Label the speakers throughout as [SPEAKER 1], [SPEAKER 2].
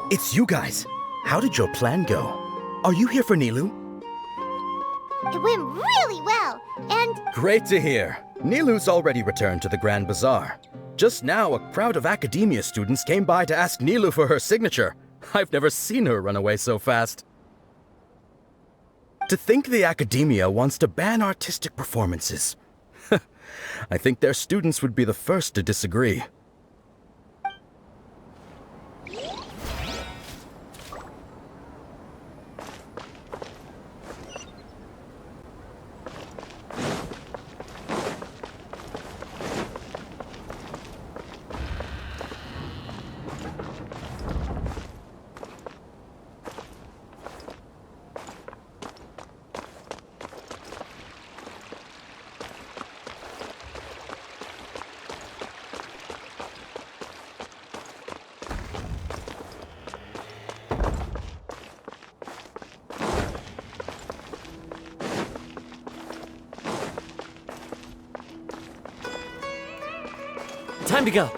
[SPEAKER 1] It's you guys. How did your plan go? Are you here for Nilu?
[SPEAKER 2] It went really well, and...
[SPEAKER 1] Great to hear. Nilu's already returned to the Grand Bazaar. Just now, a crowd of academia students came by to ask Nilu for her signature. I've never seen her run away so fast. To think the academia wants to ban artistic performances. I think their students would be the first to disagree.
[SPEAKER 3] Time to go.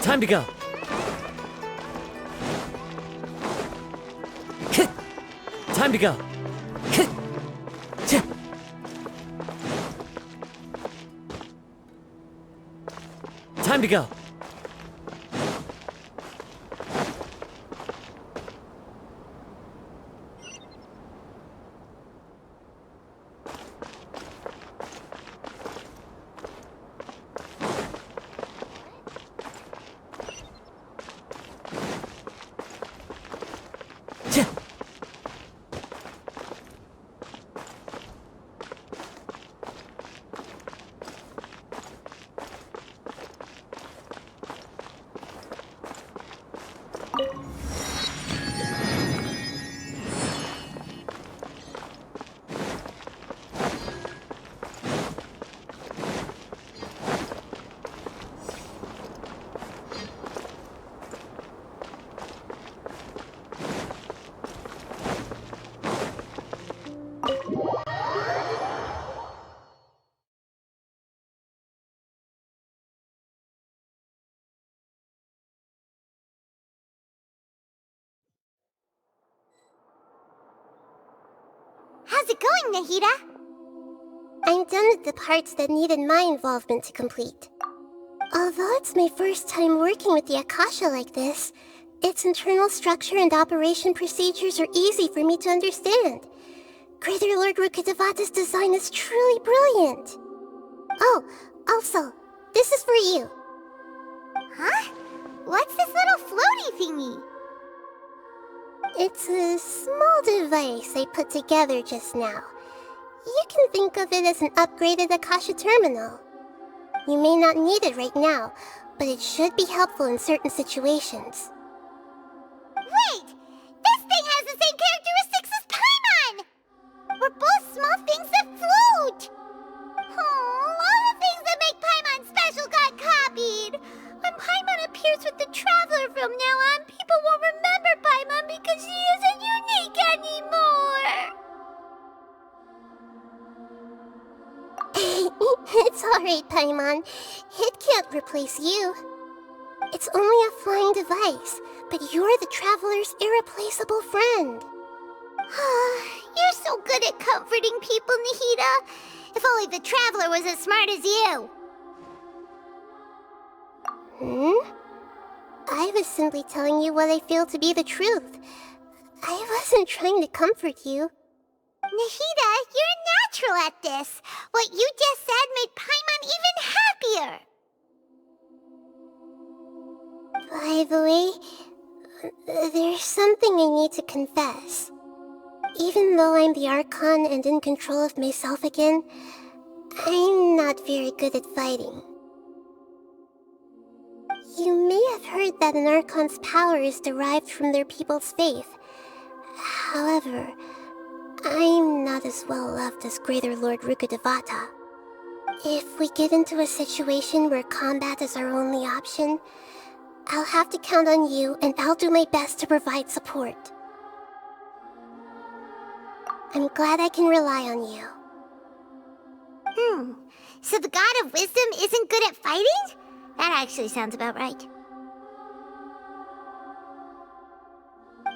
[SPEAKER 3] Time to go. Time to go. Time to go.
[SPEAKER 2] How's it going, Nahida? I'm done with the parts that needed my involvement to complete. Although it's my first time working with the Akasha like this, its internal structure and operation procedures are easy for me to understand. Greater Lord Rukkhadevata's design is truly brilliant. Oh, also, this is for you. Huh? What's this little floaty thingy? It's a small device I put together just now. You can think of it as an upgraded Akasha terminal. You may not need it right now, but it should be helpful in certain situations. Wait! This thing has the same characteristics as Paimon! We're both small things that float! Oh, all the things that make Paimon special got copied! When Paimon appears with the Traveler from now on, people won't remember Paimon because she isn't unique anymore! It's alright, Paimon. It can't replace you. It's only a flying device, but you're the Traveler's irreplaceable friend. You're so good at comforting people, Nahida. If only the Traveler was as smart as you. I was simply telling you what I feel to be the truth. I wasn't trying to comfort you. Nahida, you're a natural at this. What you just said made Paimon even happier. By the way, there's something I need to confess. Even though I'm the Archon and in control of myself again, I'm not very good at fighting. You may have heard that an Archon's power is derived from their people's faith. However, I'm not as well loved as Greater Lord Rukkhadevata. If we get into a situation where combat is our only option, I'll have to count on you, and I'll do my best to provide support. I'm glad I can rely on you.
[SPEAKER 4] So the God of Wisdom isn't good at fighting? That actually sounds about right.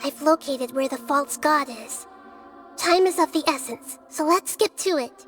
[SPEAKER 2] I've located where the false god is. Time is of the essence, so let's skip to it.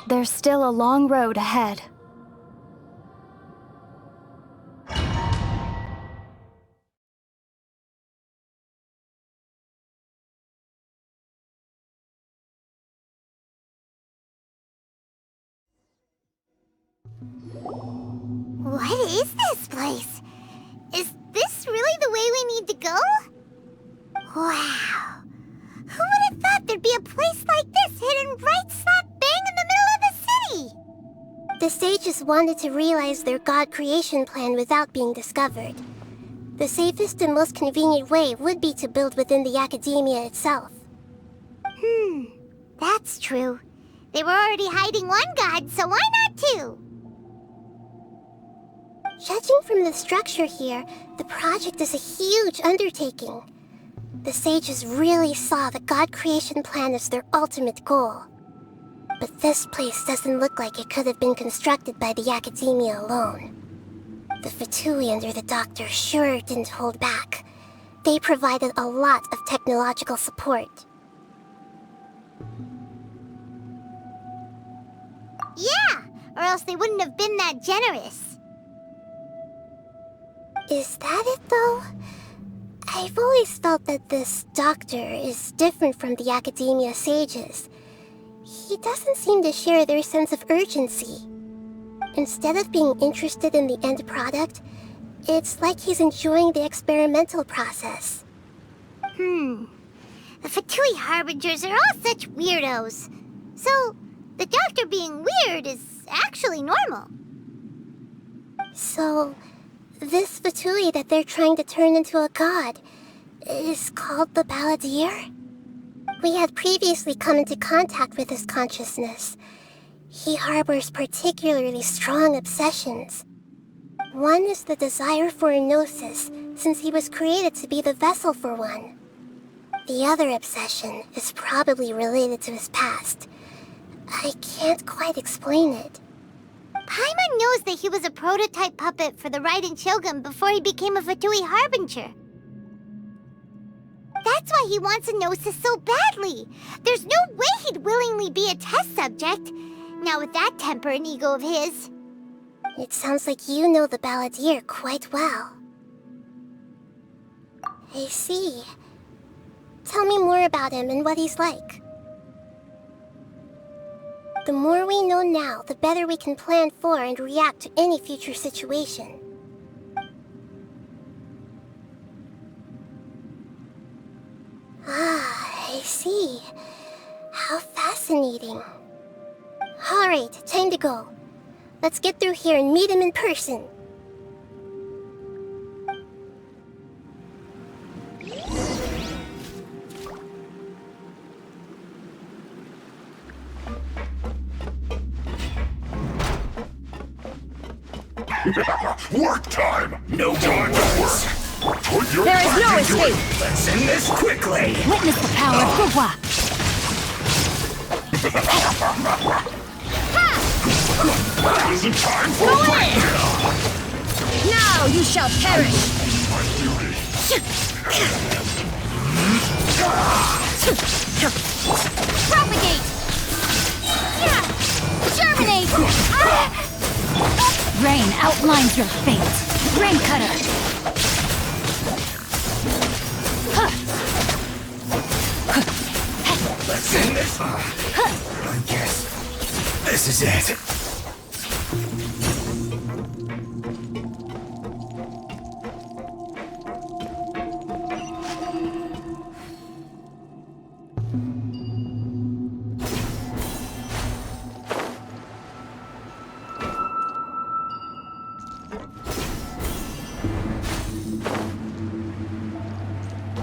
[SPEAKER 5] There's still a long road ahead.
[SPEAKER 4] What is this place? Is this really the way we need to go? Wow. Who would have thought there'd be a place like this hidden right slap bang in the middle of the city?
[SPEAKER 2] The sages wanted to realize their god creation plan without being discovered. The safest and most convenient way would be to build within the academia itself.
[SPEAKER 4] That's true. They were already hiding one god, so why not two?
[SPEAKER 2] Judging from the structure here, the project is a huge undertaking. The sages really saw the god creation plan as their ultimate goal. But this place doesn't look like it could have been constructed by the academia alone. The Fatui under the doctor sure didn't hold back. They provided a lot of technological support.
[SPEAKER 4] Yeah, or else they wouldn't have been that generous.
[SPEAKER 2] Is that it, though? I've always felt that this doctor is different from the academia sages. He doesn't seem to share their sense of urgency. Instead of being interested in the end product, it's like he's enjoying the experimental process.
[SPEAKER 4] The Fatui Harbingers are all such weirdos. So, the doctor being weird is actually normal.
[SPEAKER 2] So, this Fatui that they're trying to turn into a god is called the Balladeer? We had previously come into contact with his consciousness. He harbors particularly strong obsessions. One is the desire for a gnosis, since he was created to be the vessel for one. The other obsession is probably related to his past. I can't quite explain it.
[SPEAKER 4] Paimon knows that he was a prototype puppet for the Raiden Shogun before he became a Fatui Harbinger. That's why he wants a gnosis so badly. There's no way he'd willingly be a test subject. Now with that temper and ego of his.
[SPEAKER 2] It sounds like you know the Balladeer quite well. I see. Tell me more about him and what he's like. The more we know now, the better we can plan for and react to any future situation. Ah, I see. How fascinating. Alright, time to go. Let's get through here and meet him in person.
[SPEAKER 6] Work time! No time to work! Put your
[SPEAKER 7] There is no
[SPEAKER 6] back into it.
[SPEAKER 7] escape.
[SPEAKER 6] Let's end this quickly!
[SPEAKER 7] Witness the power of Gugwa.
[SPEAKER 6] Isn't time for a breakdown!
[SPEAKER 7] Now you shall perish.
[SPEAKER 6] My duty.
[SPEAKER 7] Propagate. Germinate. Rain outlines your fate. Rain cutter.
[SPEAKER 6] Let's end this. I guess this is it.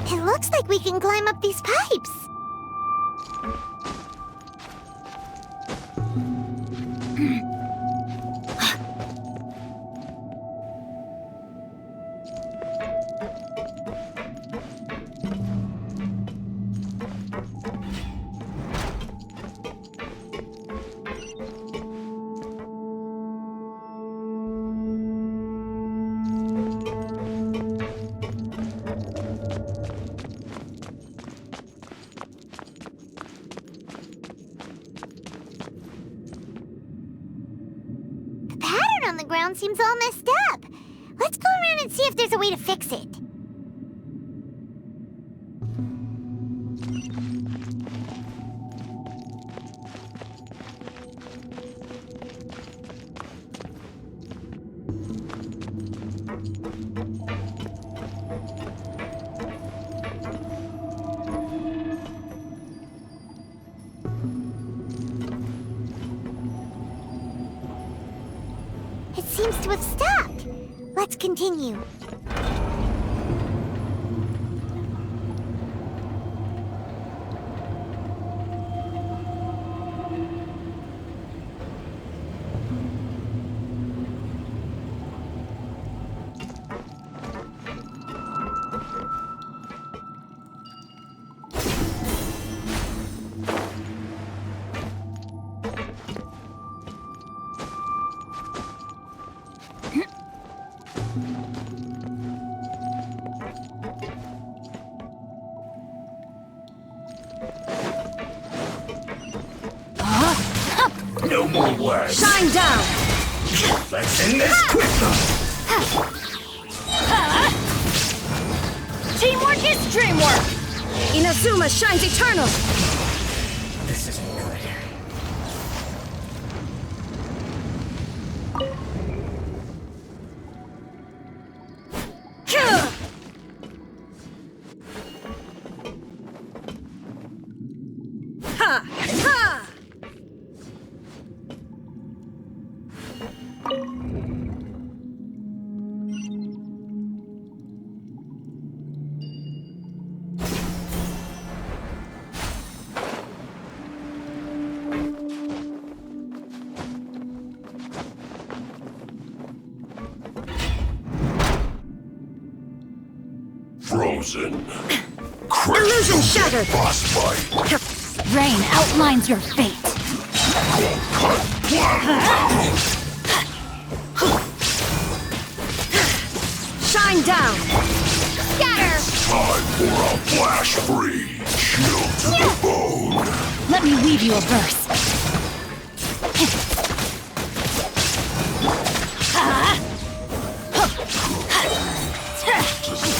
[SPEAKER 4] It looks like we can climb up these pipes. The pattern on the ground seems all messed up. Let's go around and see if there's a way to fix it. It seems to have stopped. Let's continue.
[SPEAKER 6] No more words.
[SPEAKER 7] Shine down.
[SPEAKER 6] Let's end this quickly.
[SPEAKER 7] Teamwork is dreamwork. Inazuma shines eternal.
[SPEAKER 6] This isn't good.
[SPEAKER 7] Ha! Ha!
[SPEAKER 6] Frozen.
[SPEAKER 7] Illusion shattered.
[SPEAKER 6] Boss fight.
[SPEAKER 7] Rain outlines your fate. Shine down. Scatter.
[SPEAKER 6] Time for a flash freeze. Chill to the bone.
[SPEAKER 7] Let me weave you a verse.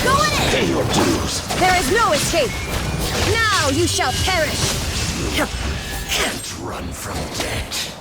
[SPEAKER 7] Going in.
[SPEAKER 6] Pay your dues.
[SPEAKER 7] There is no escape. Now you shall perish.
[SPEAKER 6] Can't run from death.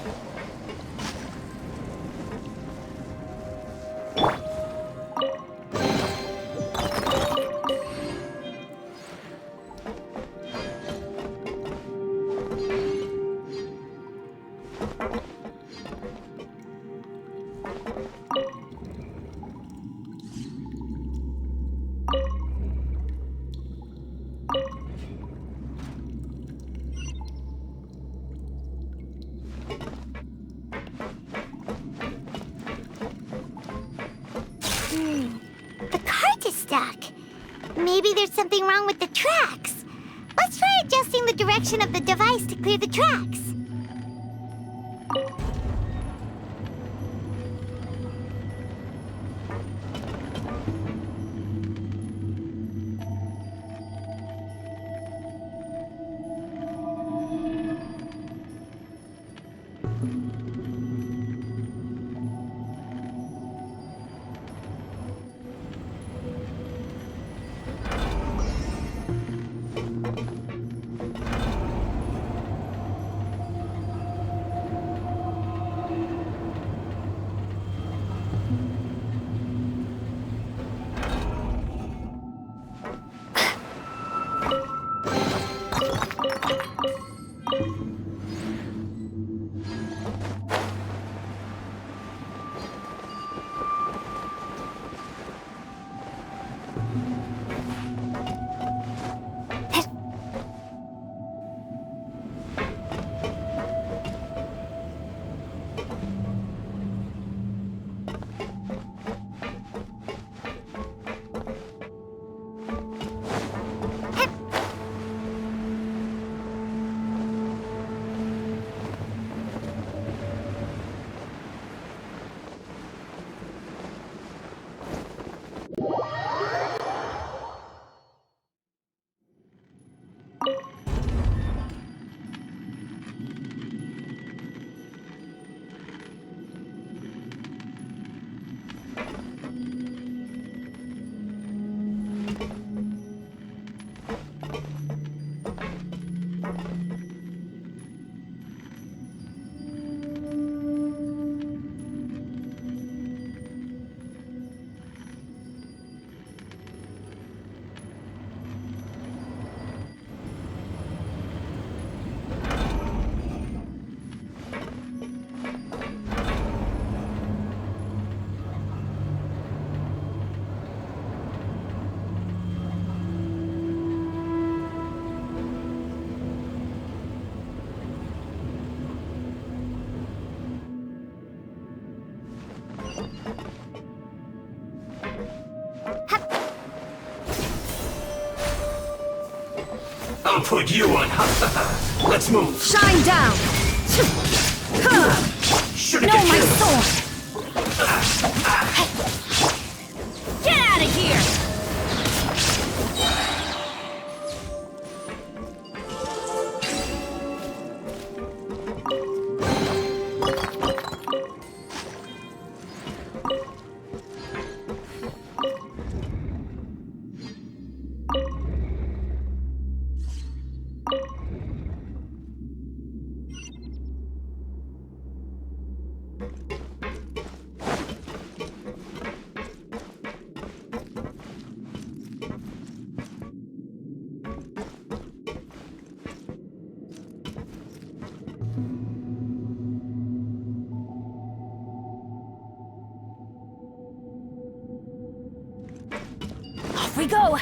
[SPEAKER 4] maybe there's something wrong with the tracks. Let's try adjusting the direction of the device to clear the tracks.
[SPEAKER 6] I'll put you on. Let's move.
[SPEAKER 7] Shine down!
[SPEAKER 6] Should've
[SPEAKER 7] No,
[SPEAKER 6] get
[SPEAKER 7] my
[SPEAKER 6] killed.
[SPEAKER 7] sword! Get out of here! Off we go!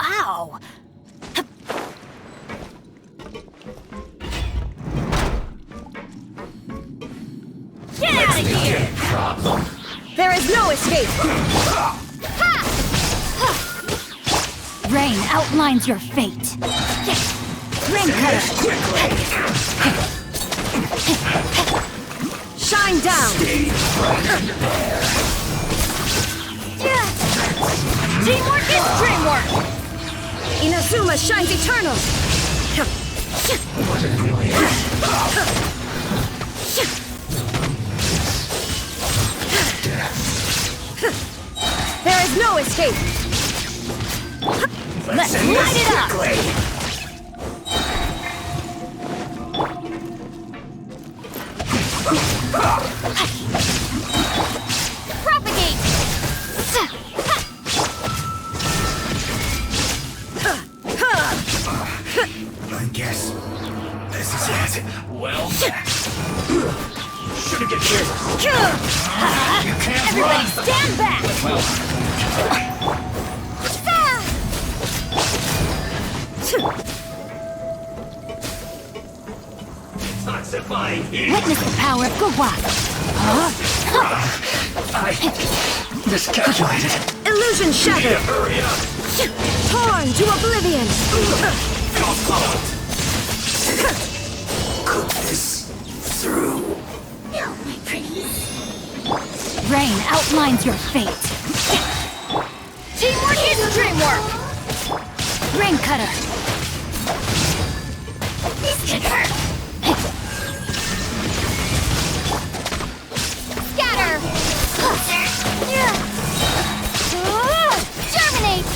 [SPEAKER 7] Ow! Get out of here!
[SPEAKER 6] Problem.
[SPEAKER 7] There is no escape!
[SPEAKER 5] Rain outlines your fate.
[SPEAKER 7] Ring cutter. Shine down. Teamwork is dreamwork. Inazuma shines eternal. There is no escape. Let's light it up. Propagate.
[SPEAKER 6] I guess this is it. Well, shouldn't get here. You can't
[SPEAKER 7] Everybody
[SPEAKER 6] run.
[SPEAKER 7] stand back.
[SPEAKER 6] Toxifying heat.
[SPEAKER 7] Witness the power of Gugwa.
[SPEAKER 6] I miscalculated.
[SPEAKER 7] Illusion shattered.
[SPEAKER 6] Hurry up.
[SPEAKER 7] Torn to oblivion.
[SPEAKER 6] Cook this through.
[SPEAKER 4] No, my pretties.
[SPEAKER 7] Rain outlines your fate. Teamwork is dreamwork. Ring cutter.
[SPEAKER 4] This could hurt.
[SPEAKER 7] Scatter. Germinate.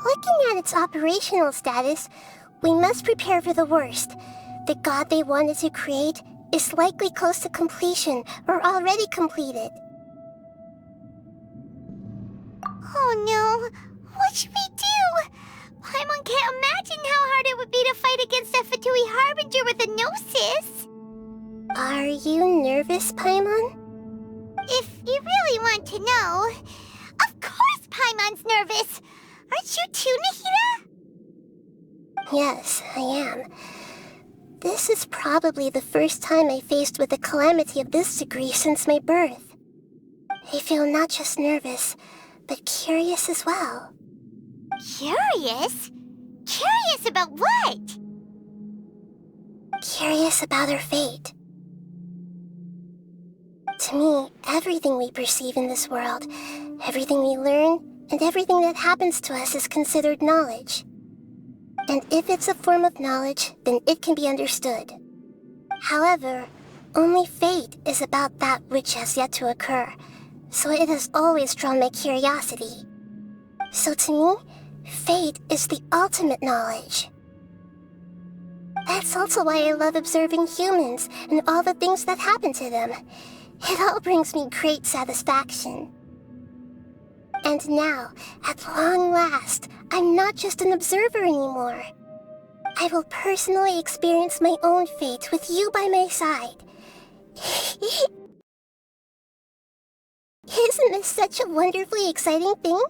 [SPEAKER 2] Looking at its operational status, we must prepare for the worst. The god they wanted to create is likely close to completion or already completed.
[SPEAKER 4] Oh no, what should we do? Paimon can't imagine how hard it would be to fight against a Fatui Harbinger with a Gnosis.
[SPEAKER 2] Are you nervous, Paimon?
[SPEAKER 4] If you really want to know, of course Paimon's nervous. Aren't you too, Nahida?
[SPEAKER 2] Yes, I am. This is probably the first time I faced with a calamity of this degree since my birth. I feel not just nervous, but curious as well.
[SPEAKER 4] Curious? Curious about what?
[SPEAKER 2] Curious about our fate. To me, everything we perceive in this world, everything we learn, and everything that happens to us is considered knowledge. And if it's a form of knowledge, then it can be understood. However, only fate is about that which has yet to occur, so it has always drawn my curiosity. So to me, fate is the ultimate knowledge. That's also why I love observing humans and all the things that happen to them. It all brings me great satisfaction. And now, at long last, I'm not just an observer anymore. I will personally experience my own fate with you by my side. Isn't this such a wonderfully exciting thing?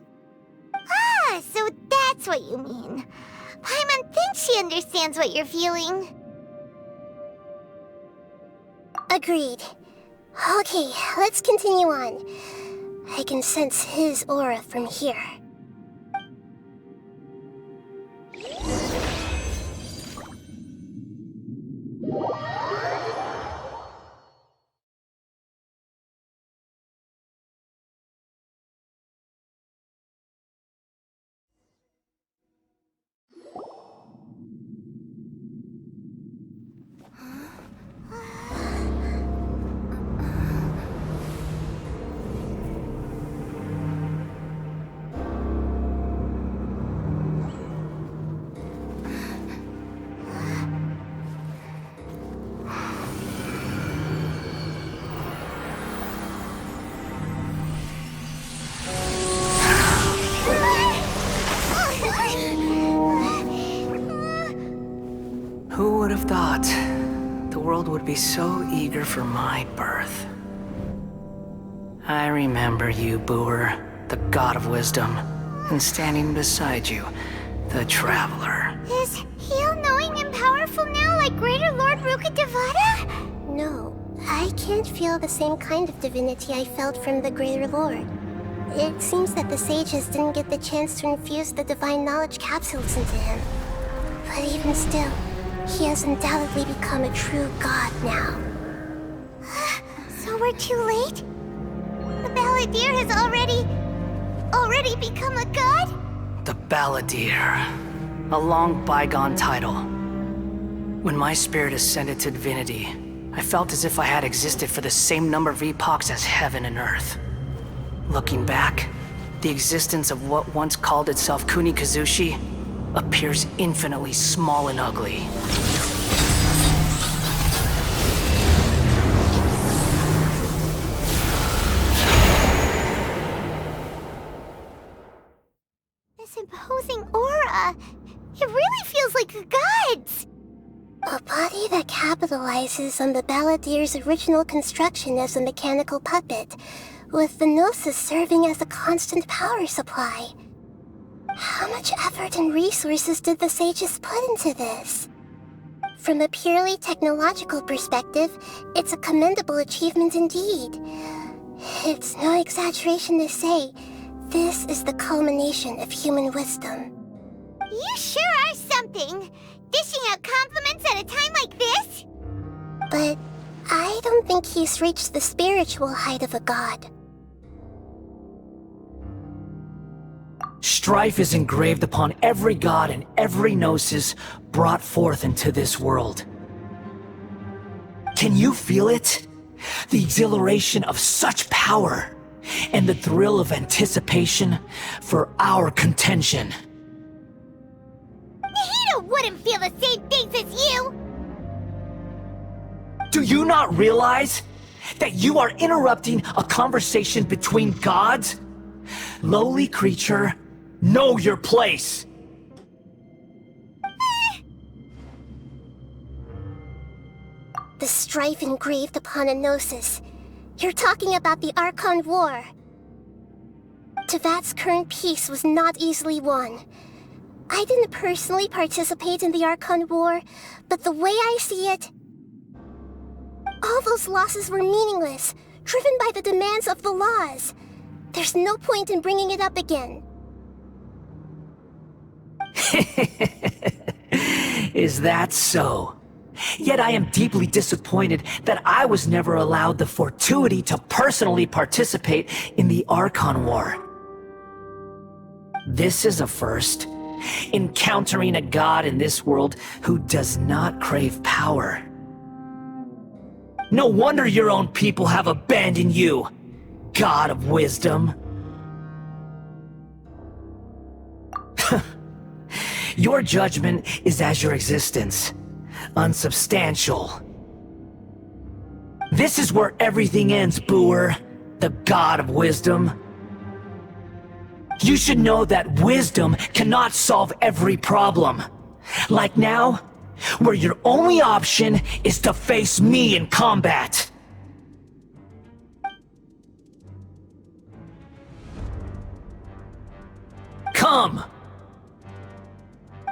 [SPEAKER 4] Ah, so that's what you mean. Paimon thinks she understands what you're feeling.
[SPEAKER 2] Agreed. Okay, let's continue on. I can sense his aura from here.
[SPEAKER 8] Who would have thought the world would be so eager for my birth? I remember you, Booer, the god of wisdom, and standing beside you, the traveler.
[SPEAKER 4] Is he all-knowing and powerful now like Greater Lord Rukkhadevata?
[SPEAKER 2] No, I can't feel the same kind of divinity I felt from the Greater Lord. It seems that the sages didn't get the chance to infuse the divine knowledge capsules into him. But even still, he has undoubtedly become a true god now.
[SPEAKER 4] So we're too late? The Balladeer has already become a god?
[SPEAKER 8] The Balladeer. A long bygone title. When my spirit ascended to divinity, I felt as if I had existed for the same number of epochs as heaven and earth. Looking back, the existence of what once called itself Kunikazushi appears infinitely small and ugly.
[SPEAKER 4] This imposing aura, it really feels like the gods!
[SPEAKER 2] A body that capitalizes on the Balladeer's original construction as a mechanical puppet, with the Gnosis serving as a constant power supply. How much effort and resources did the sages put into this? From a purely technological perspective, it's a commendable achievement indeed. It's no exaggeration to say, this is the culmination of human wisdom.
[SPEAKER 4] You sure are something! Dishing out compliments at a time like this?
[SPEAKER 2] But I don't think he's reached the spiritual height of a god.
[SPEAKER 8] Strife is engraved upon every god and every gnosis brought forth into this world. Can you feel it? The exhilaration of such power, and the thrill of anticipation for our contention.
[SPEAKER 4] Nahida wouldn't feel the same things as you!
[SPEAKER 8] Do you not realize that you are interrupting a conversation between gods? Lowly creature, know your place!
[SPEAKER 2] The strife engraved upon a gnosis. You're talking about the Archon War. Tevat's current peace was not easily won. I didn't personally participate in the Archon War, but the way I see it, all those losses were meaningless, driven by the demands of the laws. There's no point in bringing it up again.
[SPEAKER 8] Is that so? Yet I am deeply disappointed that I was never allowed the fortuity to personally participate in the Archon War. This is a first. Encountering a god in this world who does not crave power. No wonder your own people have abandoned you, god of wisdom. Your judgment is as your existence, unsubstantial. This is where everything ends, Booer, the god of wisdom. You should know that wisdom cannot solve every problem. Like now, where your only option is to face me in combat. Come!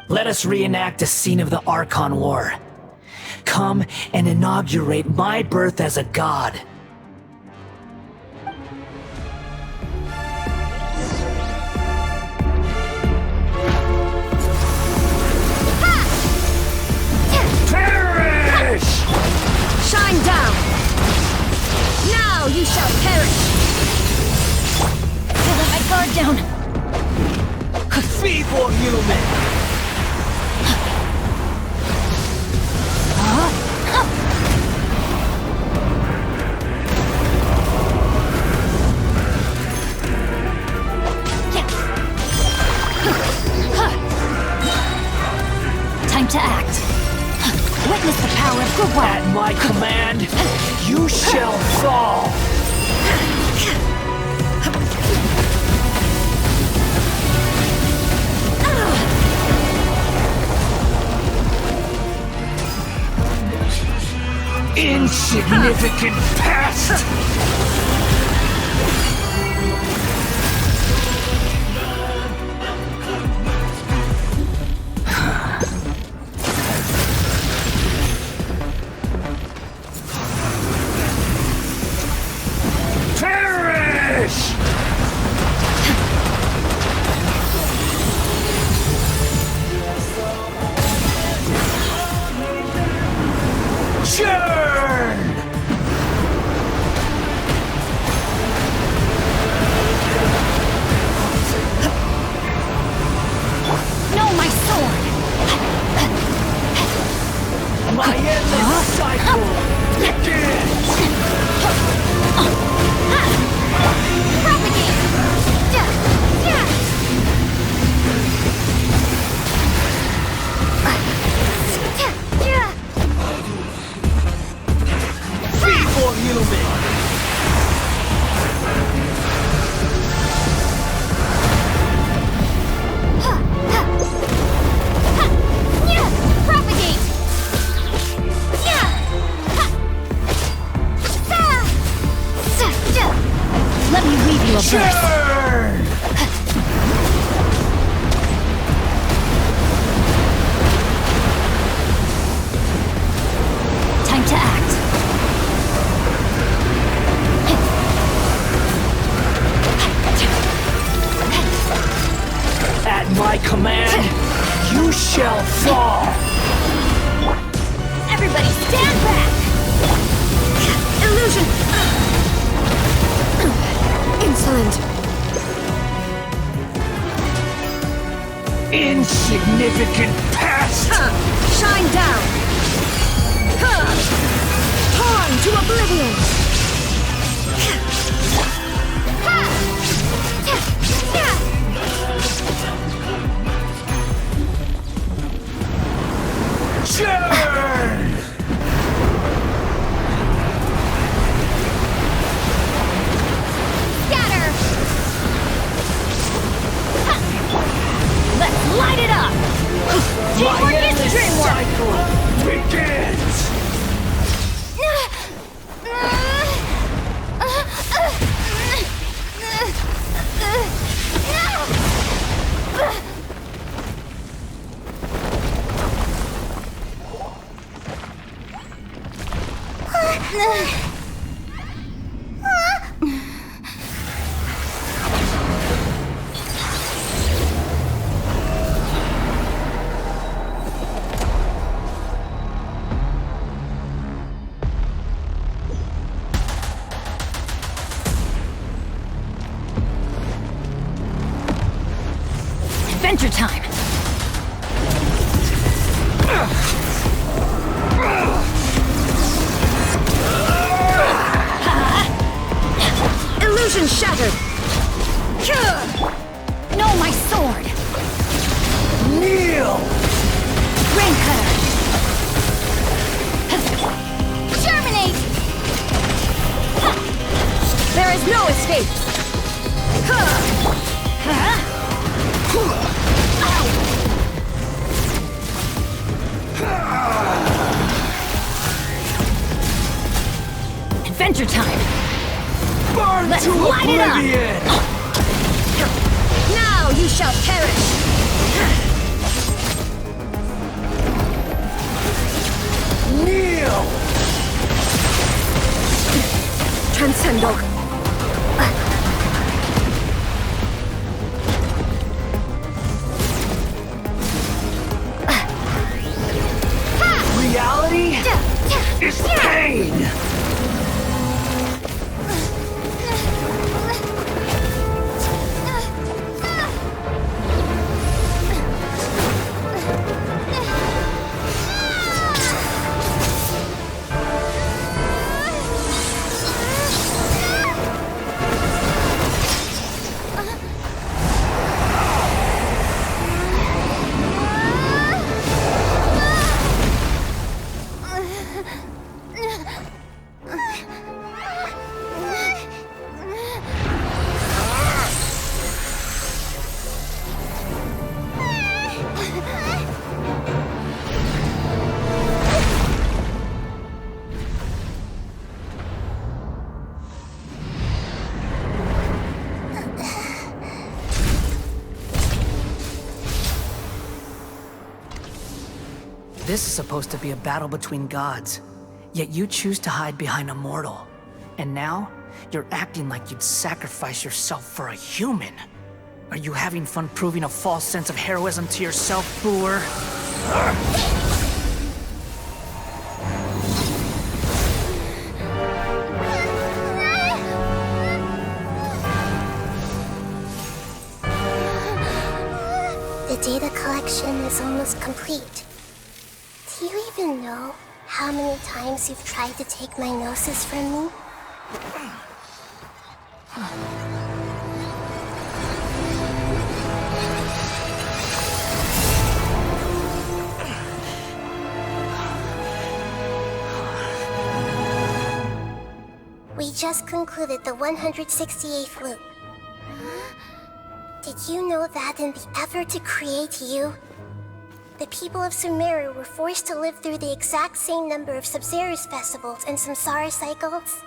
[SPEAKER 8] Let us reenact a scene of the Archon War. Come and inaugurate my birth as a god.
[SPEAKER 6] Perish!
[SPEAKER 7] Shine down! Now you shall perish!
[SPEAKER 4] I let my guard down.
[SPEAKER 8] Feeble human!
[SPEAKER 4] Time to act. Witness the power of good will.
[SPEAKER 8] At my command, you shall fall! Insignificant pest!
[SPEAKER 6] Perish!
[SPEAKER 8] Churn!
[SPEAKER 4] No, my sword!
[SPEAKER 8] My endless cycle begins!
[SPEAKER 4] Propagate!
[SPEAKER 8] Feeble human!
[SPEAKER 4] Propagate! Let me weave you a verse.
[SPEAKER 8] Churn!
[SPEAKER 4] Time to act.
[SPEAKER 8] At my command, you shall fall!
[SPEAKER 4] Everybody stand back!
[SPEAKER 7] Illusion! Insolent!
[SPEAKER 8] Insignificant pest!
[SPEAKER 7] Shine down! Torn to oblivion!
[SPEAKER 8] Churn!
[SPEAKER 4] Scatter! Let's light it up! Teamwork is
[SPEAKER 8] endless
[SPEAKER 4] dreamwork!
[SPEAKER 8] cycle begins!
[SPEAKER 4] Adventure time!
[SPEAKER 7] Illusion shattered!
[SPEAKER 4] No, my sword!
[SPEAKER 8] Kneel!
[SPEAKER 4] Rain cutter! Germinate!
[SPEAKER 7] There is no escape!
[SPEAKER 4] Huh?
[SPEAKER 7] Oblivion! Now you shall perish!
[SPEAKER 3] Kneel!
[SPEAKER 7] Transcendal!
[SPEAKER 3] Reality is pain!
[SPEAKER 8] This is supposed to be a battle between gods, yet you choose to hide behind a mortal. And now, you're acting like you'd sacrifice yourself for a human. Are you having fun proving a false sense of heroism to yourself, Boor?
[SPEAKER 2] The data collection is almost complete. Do you even know how many times you've tried to take my gnosis from me? We just concluded the 168th loop. Did you know that in the effort to create you, the people of Sumeru were forced to live through the exact same number of Sub-Zerus festivals and Samsara cycles?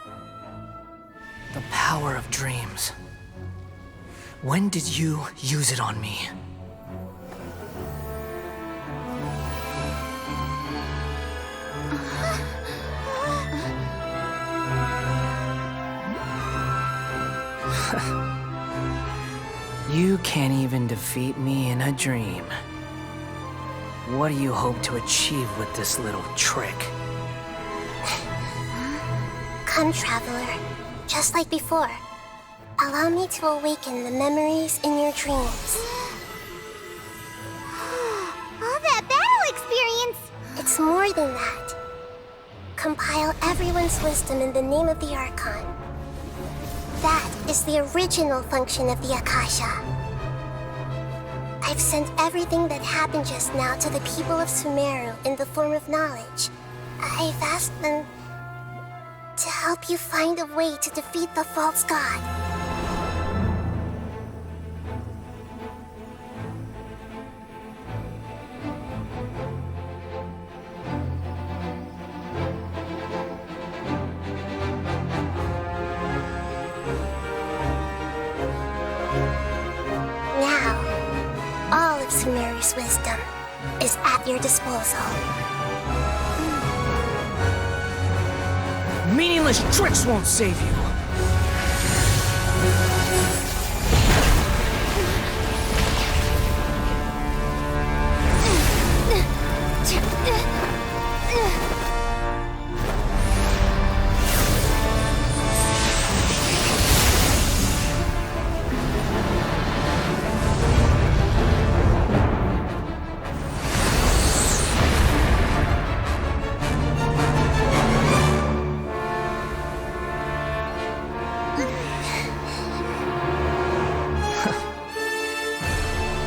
[SPEAKER 8] The power of dreams. When did you use it on me? You can't even defeat me in a dream. What do you hope to achieve with this little trick?
[SPEAKER 2] Come, Traveler. Just like before. Allow me to awaken the memories in your dreams.
[SPEAKER 4] All that battle experience!
[SPEAKER 2] It's more than that. Compile everyone's wisdom in the name of the Archon. That is the original function of the Akasha. I've sent everything that happened just now to the people of Sumeru in the form of knowledge. I've asked them to help you find a way to defeat the false god. Sumeru's wisdom is at your disposal.
[SPEAKER 8] Meaningless tricks won't save you!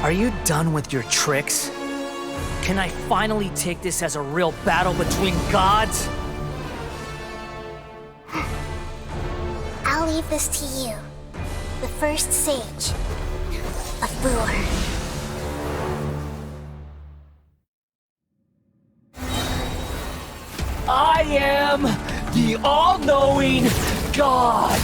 [SPEAKER 8] Are you done with your tricks? Can I finally take this as a real battle between gods?
[SPEAKER 2] I'll leave this to you, the first sage of Boor.
[SPEAKER 3] I am the all-knowing God!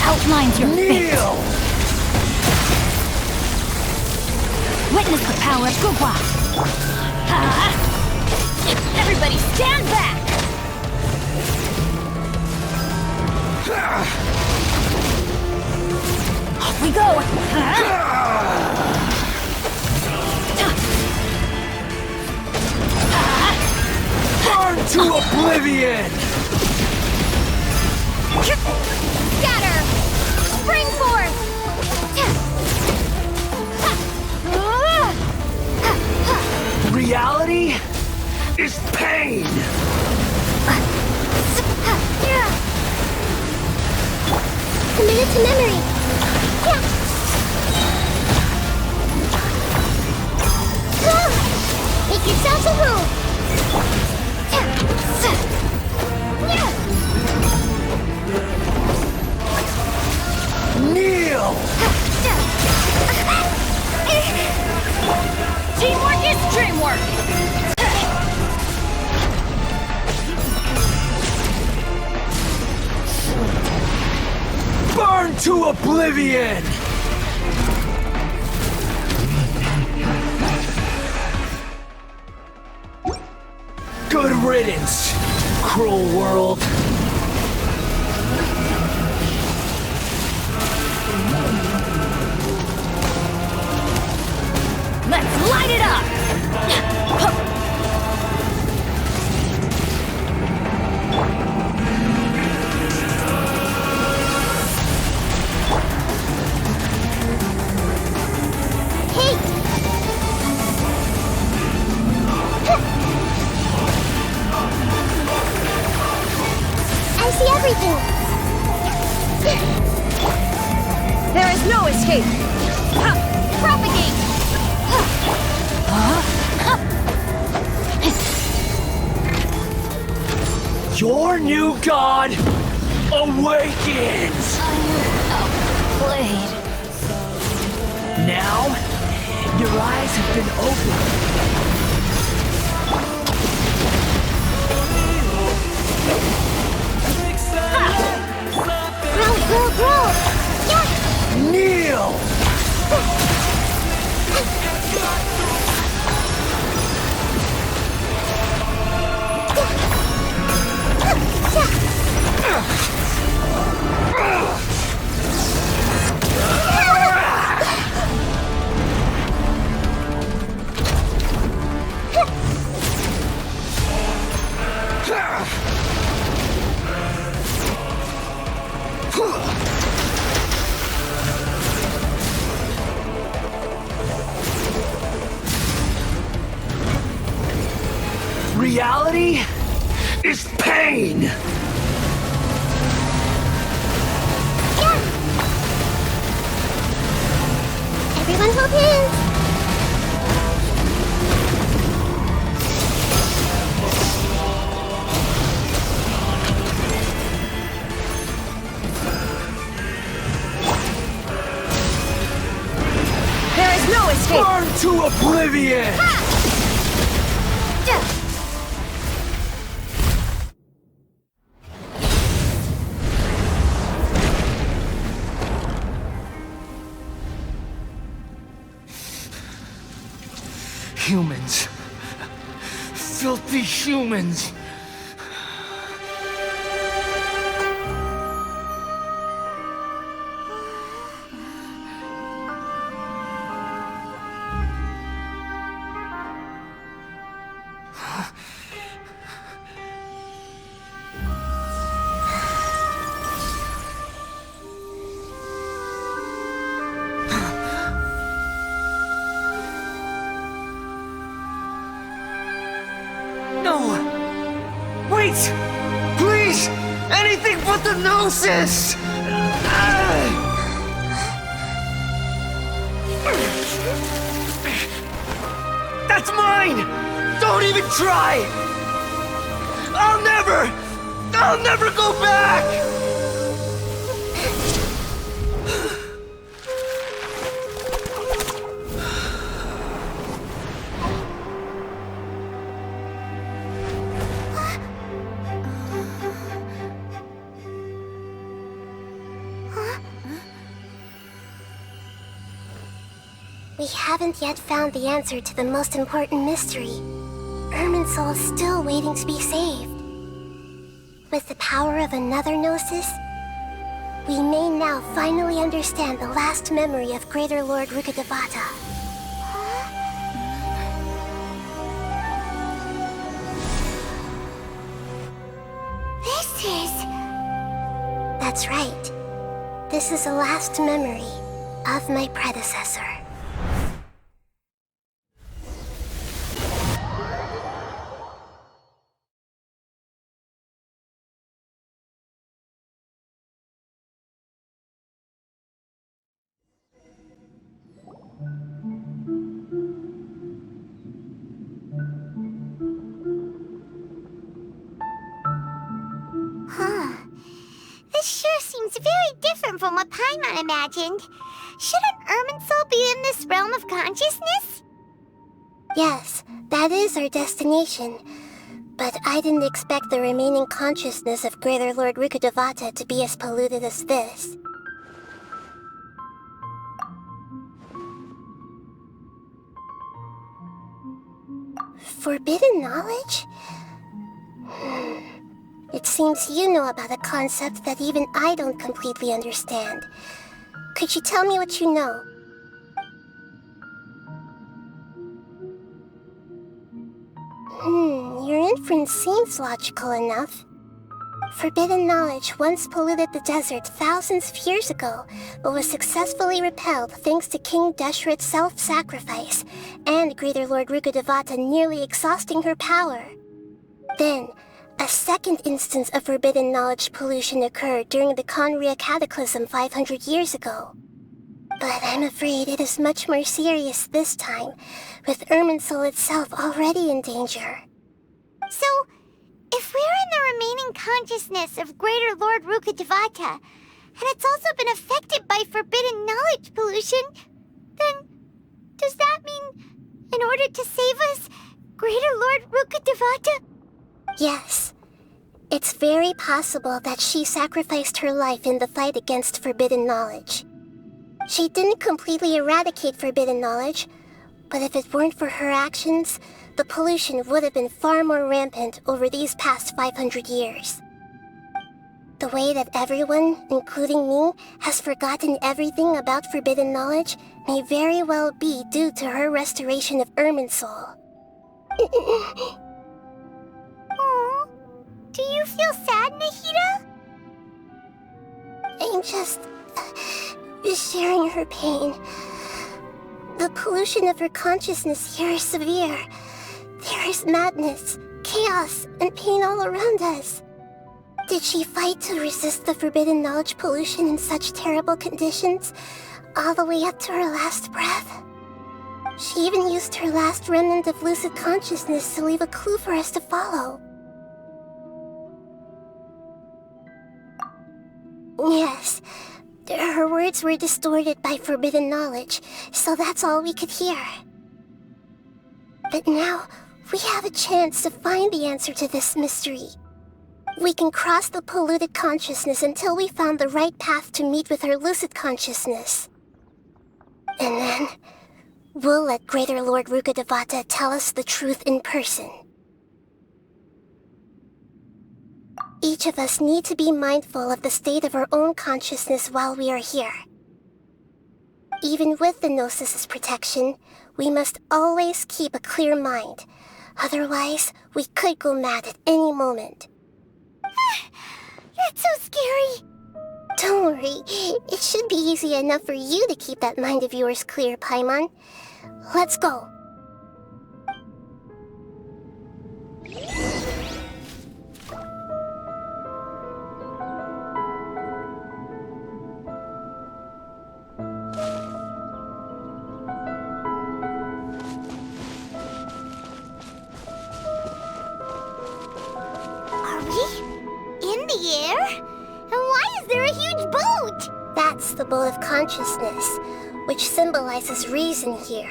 [SPEAKER 4] outlines your fate.
[SPEAKER 3] Kneel!
[SPEAKER 4] Witness the power of Gugwa. Everybody stand back! Off we go!
[SPEAKER 3] Burn to oblivion!
[SPEAKER 4] Scatter! Spring forth!
[SPEAKER 3] Reality is pain!
[SPEAKER 2] Committed to memory. Make yourselves at home.
[SPEAKER 3] Kneel!
[SPEAKER 4] Teamwork is dreamwork!
[SPEAKER 3] Burn to oblivion! Good riddance, cruel world.
[SPEAKER 4] Let's light it up!
[SPEAKER 2] I see everything.
[SPEAKER 7] There is no escape!
[SPEAKER 4] Propagate!
[SPEAKER 3] Your new god awakens!
[SPEAKER 4] Blade.
[SPEAKER 3] Now, your eyes have been opened.
[SPEAKER 2] Grow.
[SPEAKER 3] Kneel! Reality is pain!
[SPEAKER 2] Everyone hold hands.
[SPEAKER 7] There is no escape!
[SPEAKER 3] Burn to oblivion! Humans. Filthy humans. Wait! Please! Anything but the Gnosis! That's mine! Don't even try! I'll never go back!
[SPEAKER 2] Huh? We haven't yet found the answer to the most important mystery. Irminsul is still waiting to be saved. With the power of another Gnosis, we may now finally understand the last memory of Greater Lord Rukkhadevata.
[SPEAKER 4] This is...
[SPEAKER 2] That's right. This is the last memory of my predecessor.
[SPEAKER 4] This sure seems very different from what Paimon imagined. Shouldn't Irminsul be in this realm of consciousness?
[SPEAKER 2] Yes, that is our destination. But I didn't expect the remaining consciousness of Greater Lord Rukkhadevata to be as polluted as this. Forbidden knowledge? It seems you know about a concept that even I don't completely understand. Could you tell me what you know? Your inference seems logical enough. Forbidden knowledge once polluted the desert thousands of years ago, but was successfully repelled thanks to King Deshret's self-sacrifice, and Greater Lord Rukkhadevata nearly exhausting her power. Then, a second instance of forbidden knowledge pollution occurred during the Conria Cataclysm 500 years ago. But I'm afraid it is much more serious this time, with Irminsul itself already in danger.
[SPEAKER 4] So, if we're in the remaining consciousness of Greater Lord Rukkhadevata, and it's also been affected by forbidden knowledge pollution, then does that mean, in order to save us, Greater Lord Rukkhadevata...
[SPEAKER 2] Yes. It's very possible that she sacrificed her life in the fight against forbidden knowledge. She didn't completely eradicate forbidden knowledge, but if it weren't for her actions, the pollution would have been far more rampant over these past 500 years. The way that everyone, including me, has forgotten everything about forbidden knowledge may very well be due to her restoration of Irminsul.
[SPEAKER 4] Aww. Do you feel sad, Nahida?
[SPEAKER 2] I'm just sharing her pain. The pollution of her consciousness here is severe. There is madness, chaos, and pain all around us. Did she fight to resist the forbidden knowledge pollution in such terrible conditions, all the way up to her last breath? She even used her last remnant of lucid consciousness to leave a clue for us to follow. Yes, her words were distorted by forbidden knowledge, so that's all we could hear. But now, we have a chance to find the answer to this mystery. We can cross the polluted consciousness until we found the right path to meet with our lucid consciousness. And then, we'll let Greater Lord Rukkhadevata tell us the truth in person. Each of us need to be mindful of the state of our own consciousness while we are here. Even with the Gnosis' protection, we must always keep a clear mind. Otherwise, we could go mad at any moment.
[SPEAKER 4] That's so scary.
[SPEAKER 2] Don't worry, it should be easy enough for you to keep that mind of yours clear, Paimon. Let's go.
[SPEAKER 4] Are we in the air? And why is there a huge boat?
[SPEAKER 2] That's the boat of consciousness, which symbolizes reason here.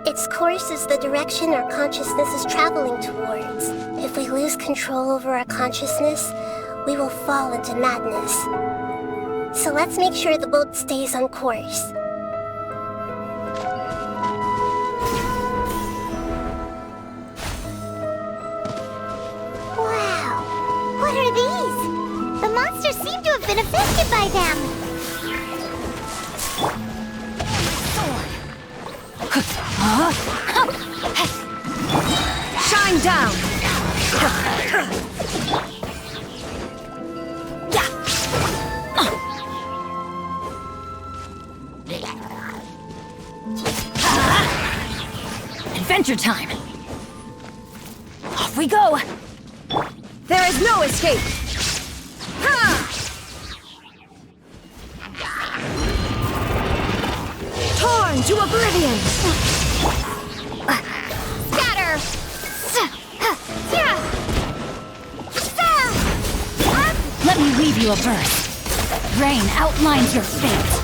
[SPEAKER 2] Its course is the direction our consciousness is traveling towards. If we lose control over our consciousness, we will fall into madness. So let's make sure the boat stays on course.
[SPEAKER 4] been affected by them.
[SPEAKER 7] Shine down!
[SPEAKER 9] Adventure time! Off we go!
[SPEAKER 7] There is no escape! Torn to oblivion!
[SPEAKER 4] Scatter!
[SPEAKER 9] Let me weave you a verse. Rain outlines your fate.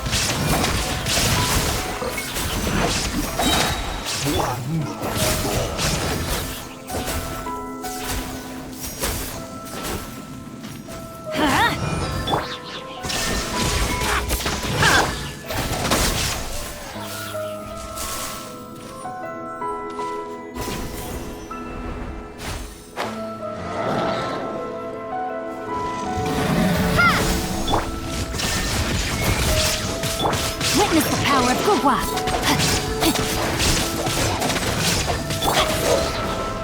[SPEAKER 9] Witness the power of Gugwa.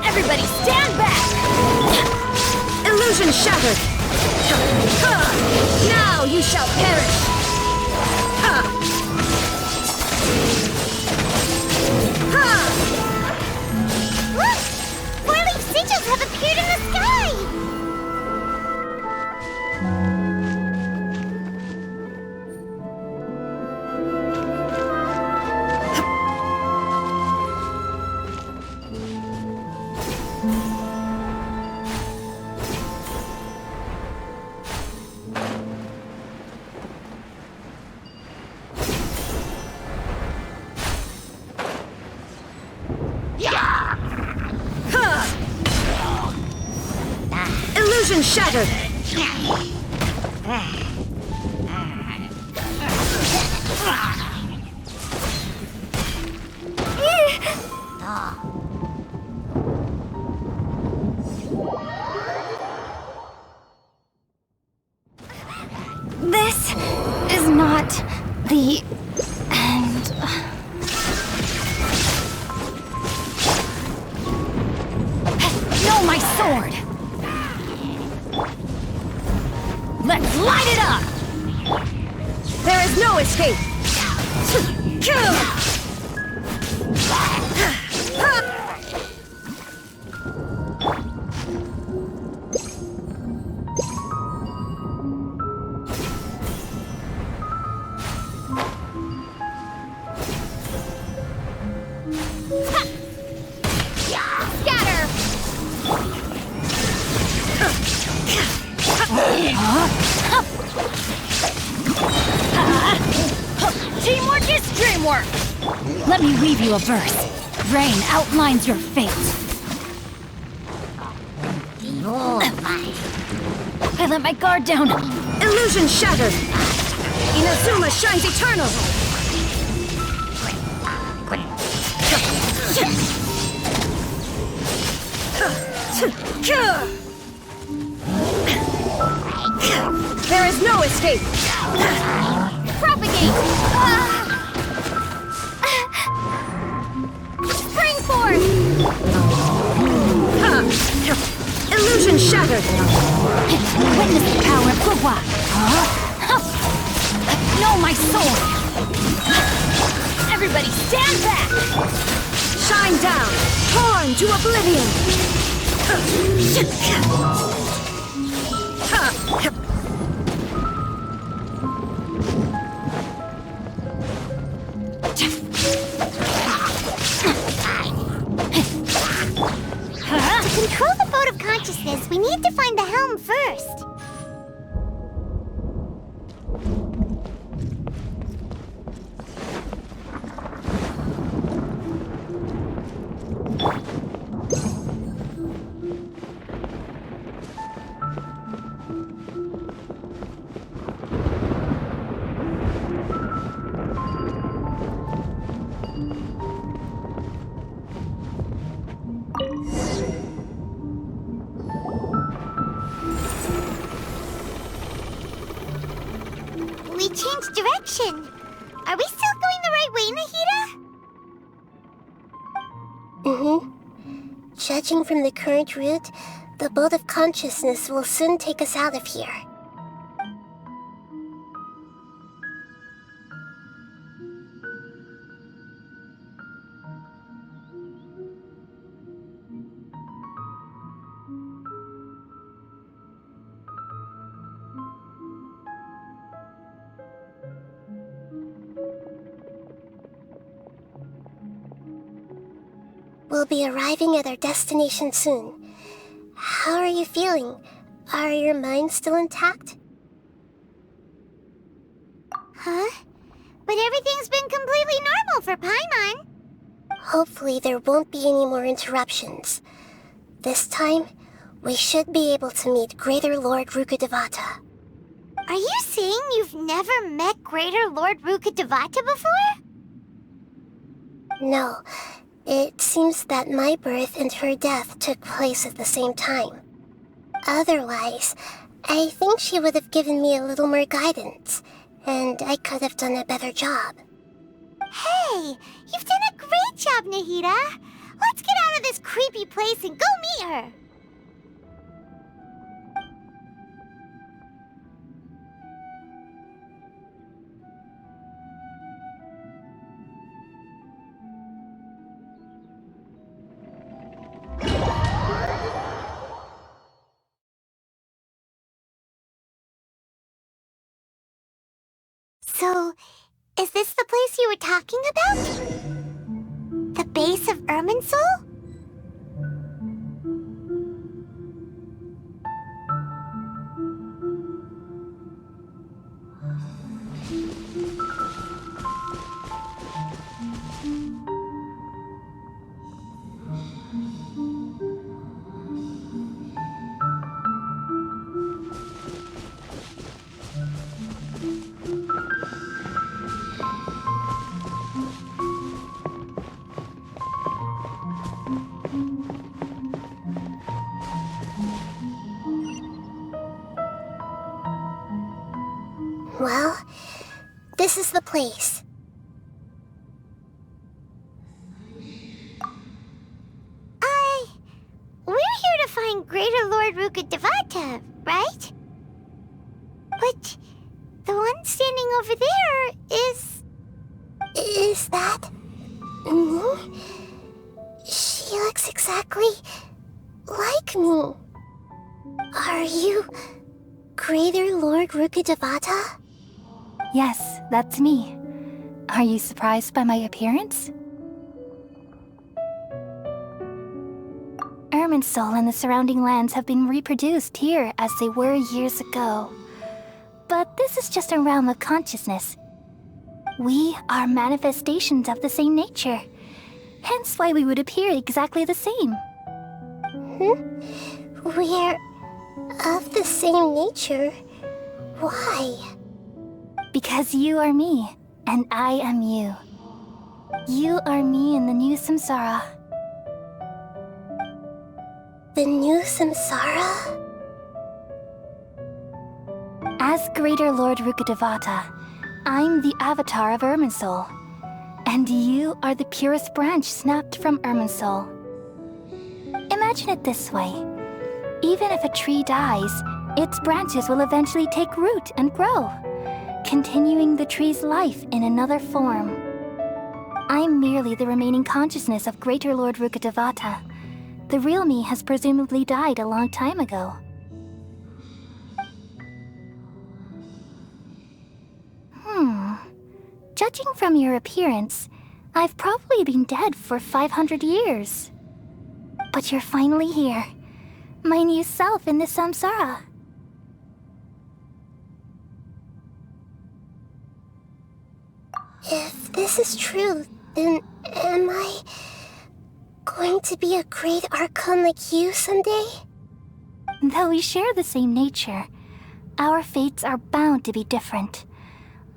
[SPEAKER 9] Everybody stand back!
[SPEAKER 7] Illusion shattered! Now you shall perish!
[SPEAKER 4] Look! Four-leaf sigils have appeared in the sky!
[SPEAKER 7] Illusion shattered!
[SPEAKER 5] This is not the end.
[SPEAKER 9] No, my sword! Let's light it up!
[SPEAKER 7] There is no escape!
[SPEAKER 4] Scatter!
[SPEAKER 9] Teamwork is dreamwork! Let me weave you a verse. Rain outlines your fate. I let my guard down.
[SPEAKER 7] Illusion shattered! Inazuma shines eternal! There is no escape!
[SPEAKER 4] Propagate! Spring forth!
[SPEAKER 7] Illusion shattered!
[SPEAKER 9] Witness the power of Gugwa. No, my sword! Everybody stand back!
[SPEAKER 7] Shine down! Torn to oblivion!
[SPEAKER 4] To control the boat of consciousness, we need to find the helm first. direction. Are we still going the right way, Nahida?
[SPEAKER 2] Judging from the current route, the boat of consciousness will soon take us out of here. We'll be arriving at our destination soon. How are you feeling? Are your minds still intact?
[SPEAKER 4] Huh? But everything's been completely normal for Paimon.
[SPEAKER 2] Hopefully there won't be any more interruptions. This time, we should be able to meet Greater Lord Rukkhadevata.
[SPEAKER 4] Are you saying you've never met Greater Lord Rukkhadevata before?
[SPEAKER 2] No. It seems that my birth and her death took place at the same time. Otherwise, I think she would have given me a little more guidance, and I could have done a better job.
[SPEAKER 4] Hey, you've done a great job, Nahida. Let's get out of this creepy place and go meet her. So, is this the place you were talking about? The base of Irminsul?
[SPEAKER 2] Well, this is the place.
[SPEAKER 4] We're here to find Greater Lord Rukkhadevata, right? But the one standing over there is...
[SPEAKER 2] Is that... me? She looks exactly like me. Are you Greater Lord Rukkhadevata?
[SPEAKER 9] Yes, that's me. Are you surprised by my appearance? Irminsul and the surrounding lands have been reproduced here as they were years ago. But this is just a realm of consciousness. We are manifestations of the same nature. Hence why we would appear exactly the same.
[SPEAKER 2] We're of the same nature? Why?
[SPEAKER 9] Because you are me, and I am you. You are me in the new samsara.
[SPEAKER 2] The new samsara?
[SPEAKER 9] As Greater Lord Rukkhadevata, I'm the avatar of Irminsul, and you are the purest branch snapped from Irminsul. Imagine it this way. Even if a tree dies, its branches will eventually take root and grow, continuing the tree's life in another form. I'm merely the remaining consciousness of Greater Lord Rukkhadevata. The real me has presumably died a long time ago. Judging from your appearance, I've probably been dead for 500 years. But you're finally here. My new self in the samsara.
[SPEAKER 2] If this is true, then am I going to be a great Archon like you someday?
[SPEAKER 9] Though we share the same nature, our fates are bound to be different.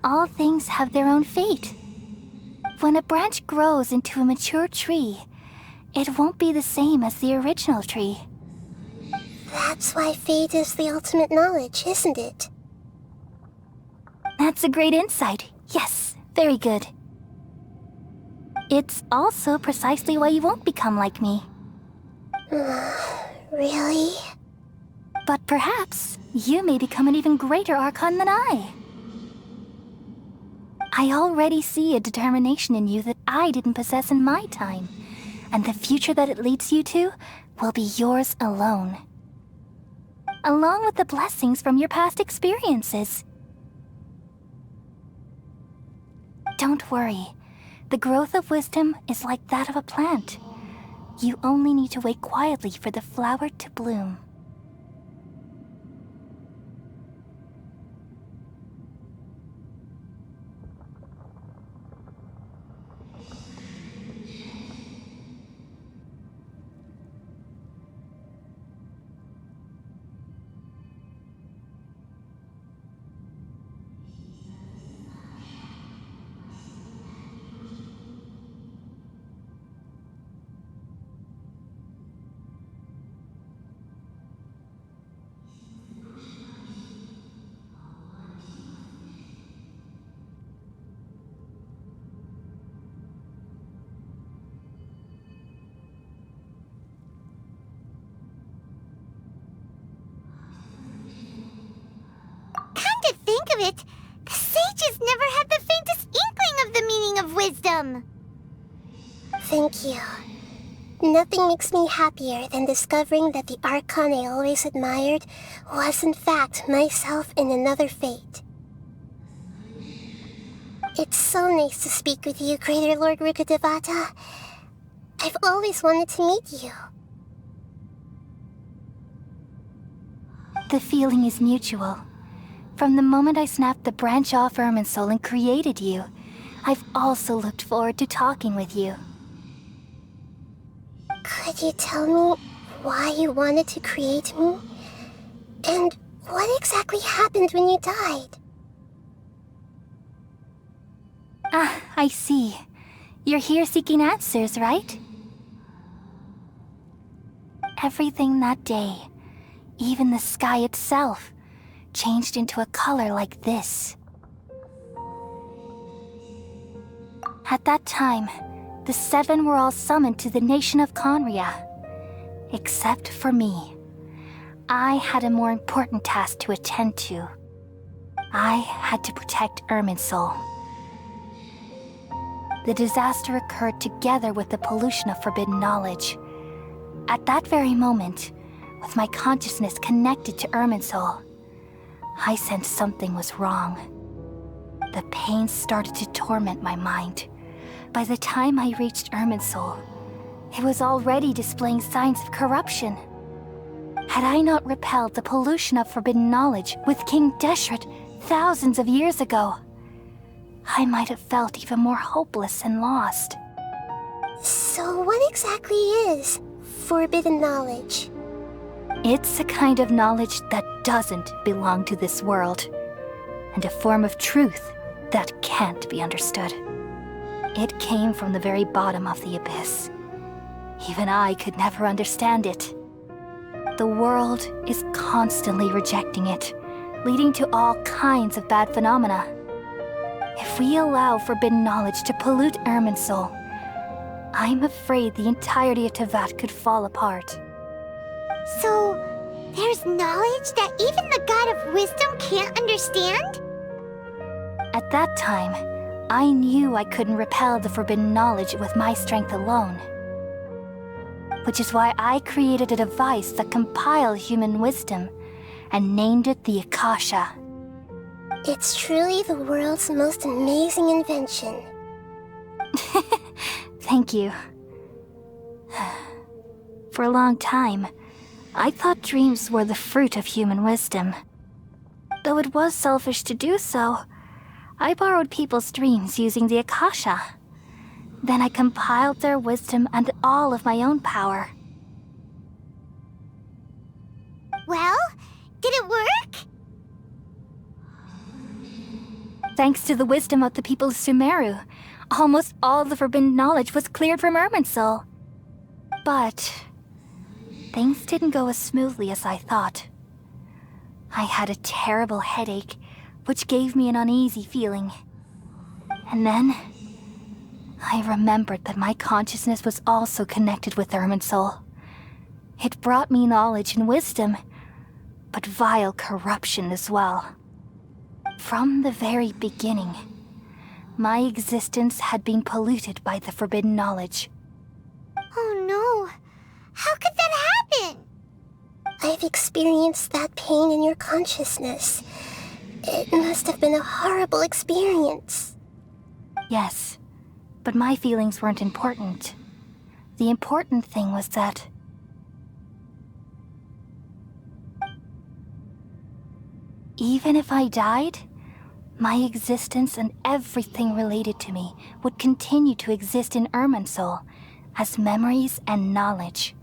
[SPEAKER 9] All things have their own fate. When a branch grows into a mature tree, it won't be the same as the original tree.
[SPEAKER 2] That's why fate is the ultimate knowledge, isn't it?
[SPEAKER 9] That's a great insight. Yes, very good. It's also precisely why you won't become like me.
[SPEAKER 2] Really?
[SPEAKER 9] But perhaps you may become an even greater Archon than I. I already see a determination in you that I didn't possess in my time, and the future that it leads you to will be yours alone. Along with the blessings from your past experiences. Don't worry. The growth of wisdom is like that of a plant. You only need to wait quietly for the flower to bloom.
[SPEAKER 4] Think of it, the sages never had the faintest inkling of the meaning of wisdom.
[SPEAKER 2] Thank you. Nothing makes me happier than discovering that the Archon I always admired was in fact myself in another fate. It's so nice to speak with you, Greater Lord Rukkhadevata. I've always wanted to meet you.
[SPEAKER 9] The feeling is mutual. From the moment I snapped the branch off Irminsul and created you, I've also looked forward to talking with you.
[SPEAKER 2] Could you tell me why you wanted to create me? And what exactly happened when you died?
[SPEAKER 9] Ah, I see. You're here seeking answers, right? Everything that day, even the sky itself, changed into a color like this. At that time, the seven were all summoned to the nation of Conria. Except for me. I had a more important task to attend to. I had to protect Irminsul. The disaster occurred together with the pollution of forbidden knowledge. At that very moment, with my consciousness connected to Irminsul, I sensed something was wrong. The pain started to torment my mind. By the time I reached Irminsul, it was already displaying signs of corruption. Had I not repelled the pollution of forbidden knowledge with King Deshret thousands of years ago, I might have felt even more hopeless and lost.
[SPEAKER 2] So what exactly is forbidden knowledge?
[SPEAKER 9] It's a kind of knowledge that doesn't belong to this world, and a form of truth that can't be understood. It came from the very bottom of the abyss. Even I could never understand it. The world is constantly rejecting it, leading to all kinds of bad phenomena. If we allow forbidden knowledge to pollute Irminsul, I'm afraid the entirety of Teyvat could fall apart.
[SPEAKER 4] So, there's knowledge that even the God of Wisdom can't understand?
[SPEAKER 9] At that time, I knew I couldn't repel the forbidden knowledge with my strength alone. Which is why I created a device that compiled human wisdom and named it the Akasha.
[SPEAKER 2] It's truly the world's most amazing invention.
[SPEAKER 9] Thank you. For a long time, I thought dreams were the fruit of human wisdom. Though it was selfish to do so, I borrowed people's dreams using the Akasha. Then I compiled their wisdom and all of my own power.
[SPEAKER 4] Well, did it work?
[SPEAKER 9] Thanks to the wisdom of the people of Sumeru, almost all the forbidden knowledge was cleared from Irminsul. But things didn't go as smoothly as I thought. I had a terrible headache, which gave me an uneasy feeling. And then I remembered that my consciousness was also connected with Irminsul. It brought me knowledge and wisdom, but vile corruption as well. From the very beginning, my existence had been polluted by the forbidden knowledge.
[SPEAKER 4] Oh no! How could that happen?
[SPEAKER 2] I've experienced that pain in your consciousness. It must have been a horrible experience.
[SPEAKER 9] Yes, but my feelings weren't important. The important thing was that even if I died, my existence and everything related to me would continue to exist in Irminsul as memories and knowledge,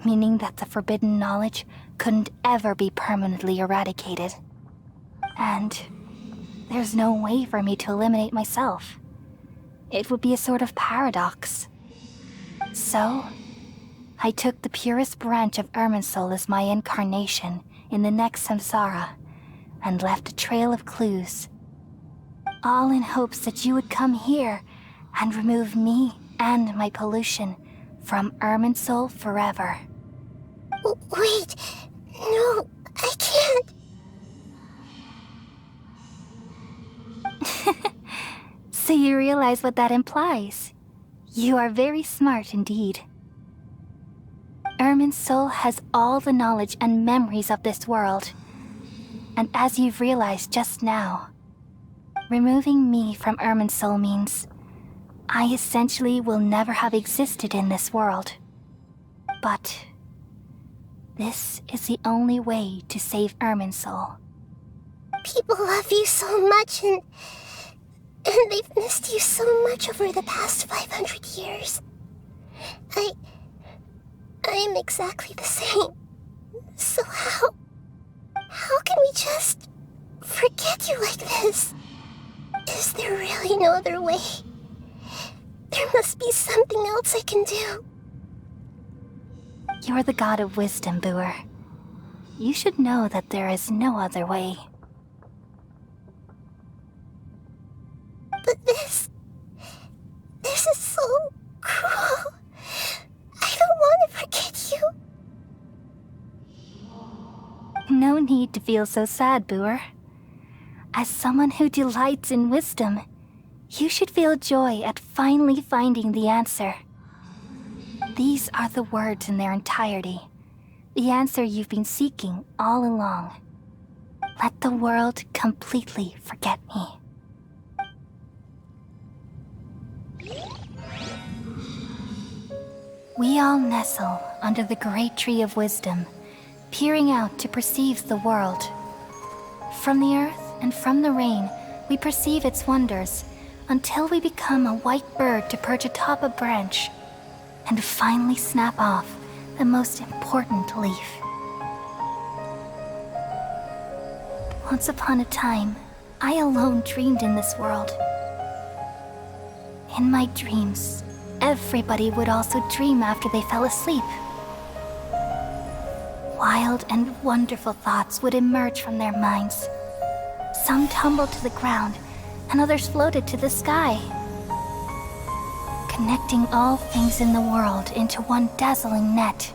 [SPEAKER 9] meaning that the forbidden knowledge couldn't ever be permanently eradicated. And there's no way for me to eliminate myself. It would be a sort of paradox. So, I took the purest branch of Irminsul as my incarnation in the next samsara, and left a trail of clues, all in hopes that you would come here and remove me and my pollution from Irminsul forever.
[SPEAKER 2] Wait, no, I can't.
[SPEAKER 9] So you realize what that implies. You are very smart indeed. Irminsul has all the knowledge and memories of this world. And as you've realized just now, removing me from Irminsul means I essentially will never have existed in this world. But this is the only way to save Irminsul.
[SPEAKER 2] People love you so much, and they've missed you so much over the past 500 years. I am exactly the same. So how can we just forget you like this? Is there really no other way? There must be something else I can do.
[SPEAKER 9] You're the god of wisdom, Booer. You should know that there is no other way.
[SPEAKER 2] But this is so cruel. I don't want to forget you.
[SPEAKER 9] No need to feel so sad, Booer. As someone who delights in wisdom, you should feel joy at finally finding the answer. These are the words in their entirety, the answer you've been seeking all along. Let the world completely forget me. We all nestle under the great tree of wisdom, peering out to perceive the world. From the earth and from the rain, we perceive its wonders, until we become a white bird to perch atop a branch, and finally snap off the most important leaf. Once upon a time, I alone dreamed in this world. In my dreams, everybody would also dream after they fell asleep. Wild and wonderful thoughts would emerge from their minds. Some tumbled to the ground, and others floated to the sky, connecting all things in the world into one dazzling net.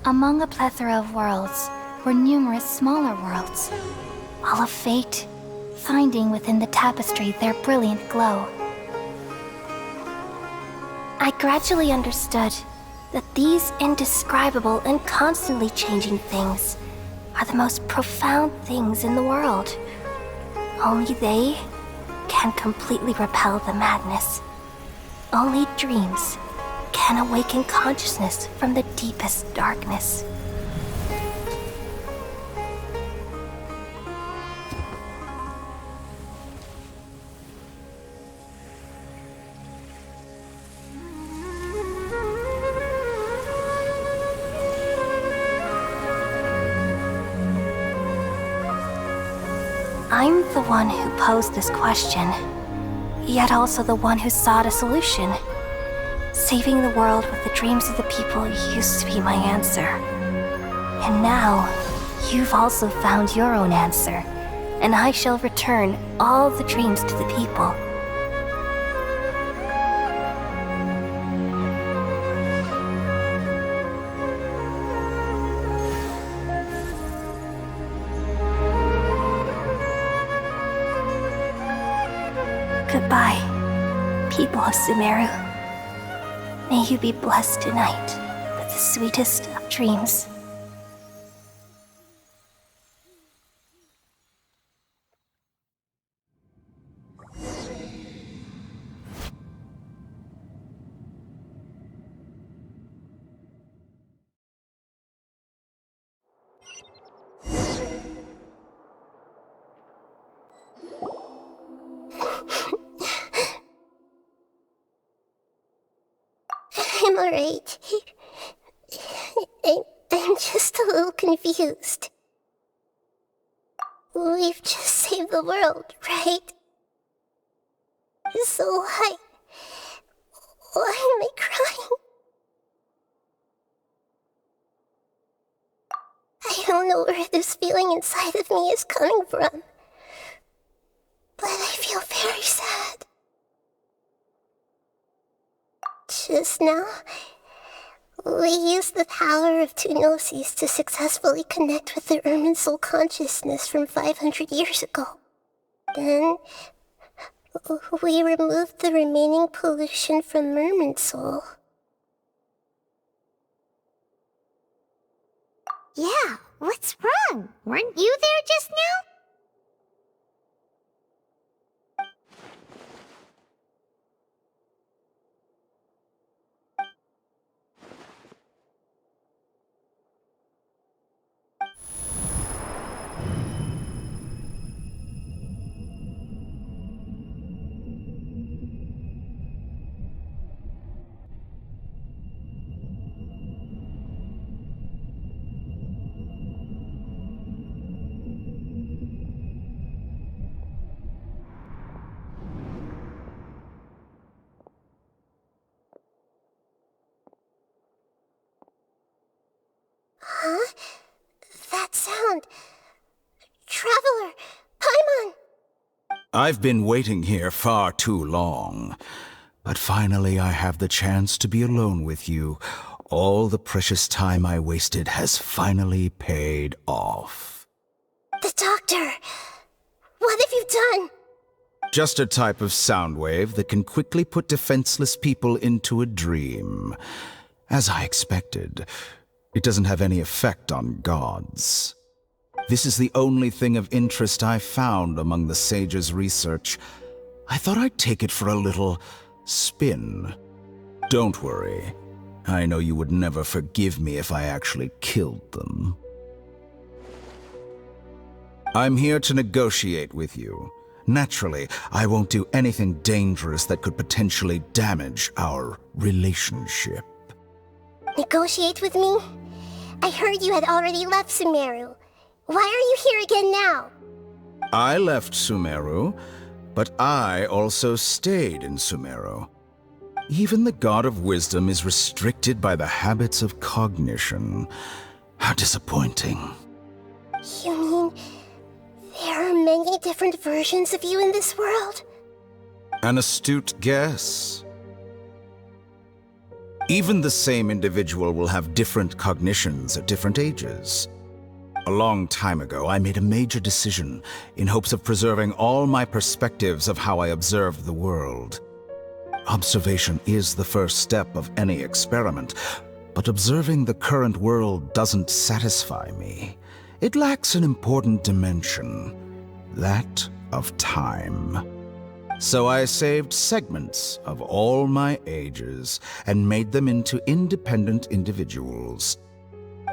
[SPEAKER 9] Among a plethora of worlds were numerous smaller worlds, all of fate, finding within the tapestry their brilliant glow. I gradually understood that these indescribable and constantly changing things are the most profound things in the world. Only they can completely repel the madness. Only dreams can awaken consciousness from the deepest darkness. I'm the one who posed this question, yet also the one who sought a solution. Saving the world with the dreams of the people used to be my answer. And now, you've also found your own answer, and I shall return all the dreams to the people. Goodbye, people of Sumeru. May you be blessed tonight with the sweetest of dreams.
[SPEAKER 2] I'm alright. I'm just a little confused. We've just saved the world, right? So why am I crying? I don't know where this feeling inside of me is coming from, but I feel very sad. Just now, we used the power of two gnosis to successfully connect with the Irminsul consciousness from 500 years ago. Then, we removed the remaining pollution from Irminsul.
[SPEAKER 4] Yeah, what's wrong? Weren't you there just now?
[SPEAKER 2] Huh? That sound. Traveler! Paimon!
[SPEAKER 10] I've been waiting here far too long. But finally I have the chance to be alone with you. All the precious time I wasted has finally paid off.
[SPEAKER 2] The doctor! What have you done?
[SPEAKER 10] Just a type of sound wave that can quickly put defenseless people into a dream. As I expected, it doesn't have any effect on gods. This is the only thing of interest I found among the sage's research. I thought I'd take it for a little spin. Don't worry. I know you would never forgive me if I actually killed them. I'm here to negotiate with you. Naturally, I won't do anything dangerous that could potentially damage our relationship.
[SPEAKER 2] Negotiate with me? I heard you had already left Sumeru. Why are you here again now?
[SPEAKER 10] I left Sumeru, but I also stayed in Sumeru. Even the God of Wisdom is restricted by the habits of cognition. How disappointing.
[SPEAKER 2] You mean there are many different versions of you in this world?
[SPEAKER 10] An astute guess. Even the same individual will have different cognitions at different ages. A long time ago, I made a major decision in hopes of preserving all my perspectives of how I observed the world. Observation is the first step of any experiment, but observing the current world doesn't satisfy me. It lacks an important dimension, that of time. So I saved segments of all my ages and made them into independent individuals.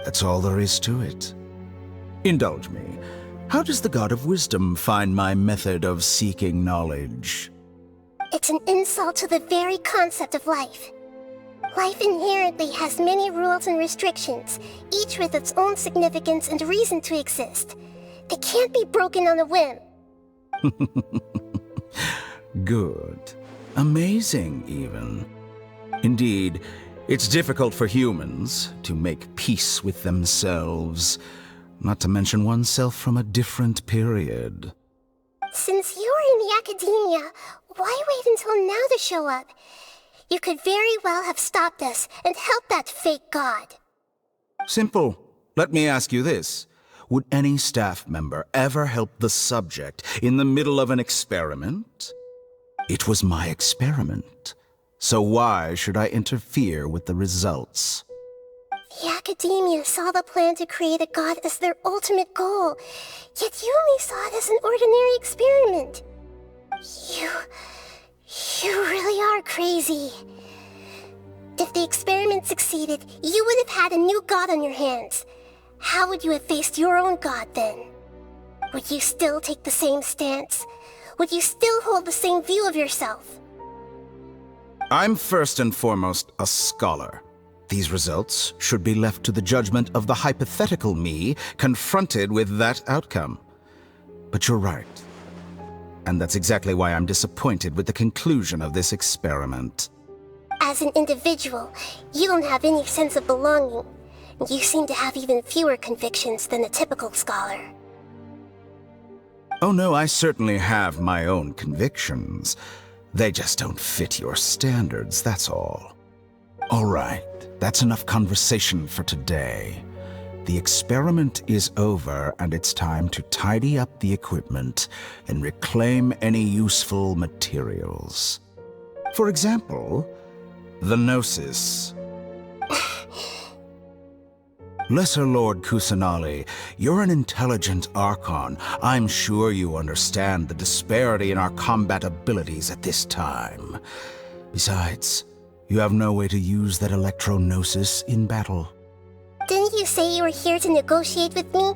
[SPEAKER 10] That's all there is to it. Indulge me. How does the God of Wisdom find my method of seeking knowledge?
[SPEAKER 2] It's an insult to the very concept of life. Life inherently has many rules and restrictions, each with its own significance and reason to exist. They can't be broken on a whim.
[SPEAKER 10] Good. Amazing, even. Indeed, it's difficult for humans to make peace with themselves, not to mention oneself from a different period.
[SPEAKER 2] Since you are in the academia, why wait until now to show up? You could very well have stopped us and helped that fake god.
[SPEAKER 10] Simple. Let me ask you this. Would any staff member ever help the subject in the middle of an experiment? It was my experiment. So why should I interfere with the results?
[SPEAKER 2] The academia saw the plan to create a god as their ultimate goal, yet you only saw it as an ordinary experiment. You really are crazy. If the experiment succeeded, you would have had a new god on your hands. How would you have faced your own god then? Would you still take the same stance? Would you still hold the same view of yourself?
[SPEAKER 10] I'm first and foremost a scholar. These results should be left to the judgment of the hypothetical me confronted with that outcome. But you're right. And that's exactly why I'm disappointed with the conclusion of this experiment.
[SPEAKER 2] As an individual, you don't have any sense of belonging. You seem to have even fewer convictions than a typical scholar.
[SPEAKER 10] Oh no, I certainly have my own convictions. They just don't fit your standards, that's all. All right, that's enough conversation for today. The experiment is over, and it's time to tidy up the equipment and reclaim any useful materials. For example, the Gnosis. Lesser Lord Kusanali, you're an intelligent Archon. I'm sure you understand the disparity in our combat abilities at this time. Besides, you have no way to use that Electro-Gnosis in battle.
[SPEAKER 2] Didn't you say you were here to negotiate with me?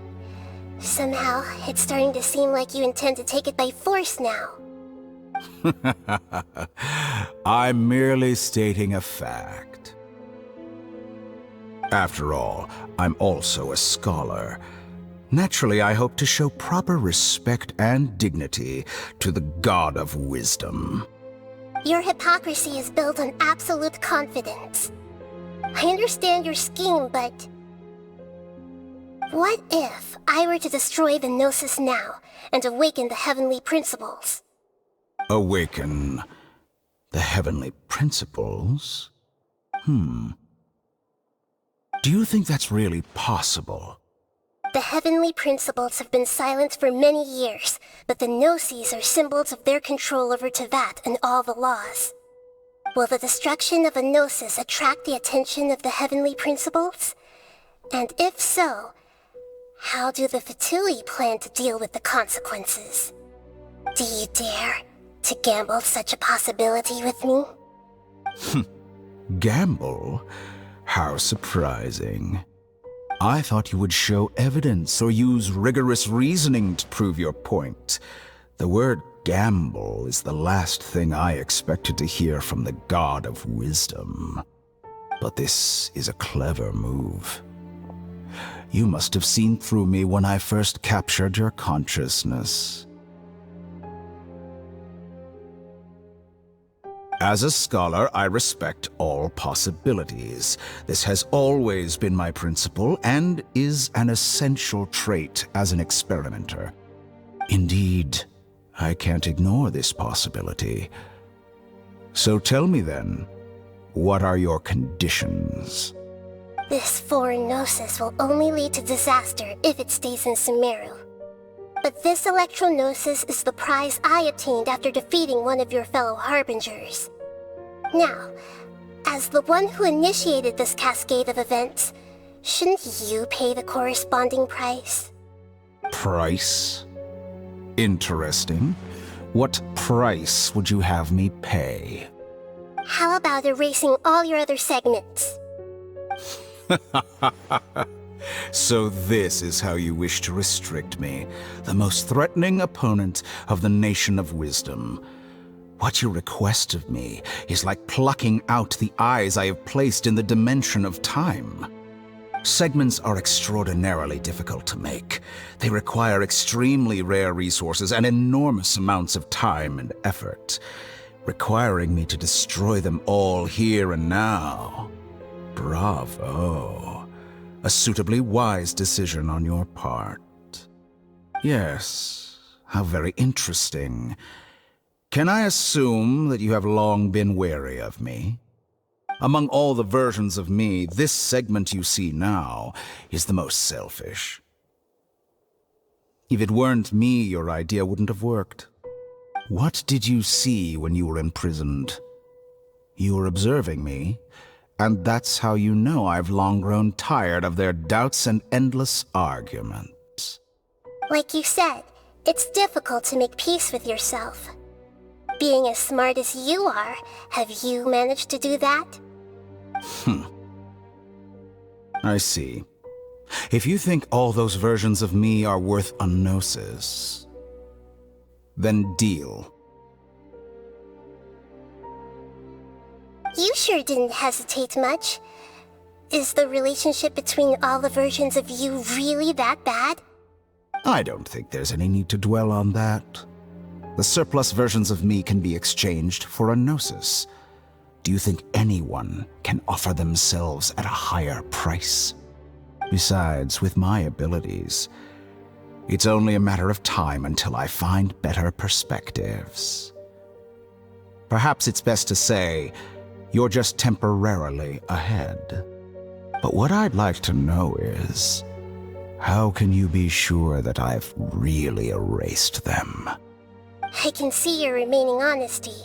[SPEAKER 2] Somehow, it's starting to seem like you intend to take it by force now.
[SPEAKER 10] I'm merely stating a fact. After all, I'm also a scholar. Naturally, I hope to show proper respect and dignity to the God of Wisdom.
[SPEAKER 2] Your hypocrisy is built on absolute confidence. I understand your scheme, but... what if I were to destroy the Gnosis now and awaken the heavenly principles?
[SPEAKER 10] Awaken the heavenly principles? Do you think that's really possible?
[SPEAKER 2] The heavenly principles have been silent for many years, but the Gnosis are symbols of their control over Teyvat and all the laws. Will the destruction of a Gnosis attract the attention of the heavenly principles? And if so, how do the Fatui plan to deal with the consequences? Do you dare to gamble such a possibility with me?
[SPEAKER 10] Gamble? How surprising. I thought you would show evidence or use rigorous reasoning to prove your point. The word gamble is the last thing I expected to hear from the God of Wisdom. But this is a clever move. You must have seen through me when I first captured your consciousness. As a scholar, I respect all possibilities. This has always been my principle and is an essential trait as an experimenter. Indeed, I can't ignore this possibility. So tell me then, what are your conditions?
[SPEAKER 2] This foreign Gnosis will only lead to disaster if it stays in Sumeru. But this Electro-Gnosis is the prize I obtained after defeating one of your fellow Harbingers. Now, as the one who initiated this cascade of events, shouldn't you pay the corresponding price?
[SPEAKER 10] Price? Interesting. What price would you have me pay?
[SPEAKER 2] How about erasing all your other segments?
[SPEAKER 10] So this is how you wish to restrict me, the most threatening opponent of the Nation of Wisdom. What you request of me is like plucking out the eyes I have placed in the dimension of time. Segments are extraordinarily difficult to make. They require extremely rare resources and enormous amounts of time and effort, requiring me to destroy them all here and now. Bravo. A suitably wise decision on your part. Yes, how very interesting. Can I assume that you have long been wary of me? Among all the versions of me, this segment you see now is the most selfish. If it weren't me, your idea wouldn't have worked. What did you see when you were imprisoned? You were observing me, and that's how you know I've long grown tired of their doubts and endless arguments.
[SPEAKER 2] Like you said, it's difficult to make peace with yourself. Being as smart as you are, have you managed to do that?
[SPEAKER 10] I see. If you think all those versions of me are worth a gnosis, then deal.
[SPEAKER 2] You sure didn't hesitate much. Is the relationship between all the versions of you really that bad?
[SPEAKER 10] I don't think there's any need to dwell on that. The surplus versions of me can be exchanged for a gnosis. Do you think anyone can offer themselves at a higher price? Besides, with my abilities, it's only a matter of time until I find better perspectives. Perhaps it's best to say, you're just temporarily ahead. But what I'd like to know is, how can you be sure that I've really erased them?
[SPEAKER 2] I can see your remaining honesty.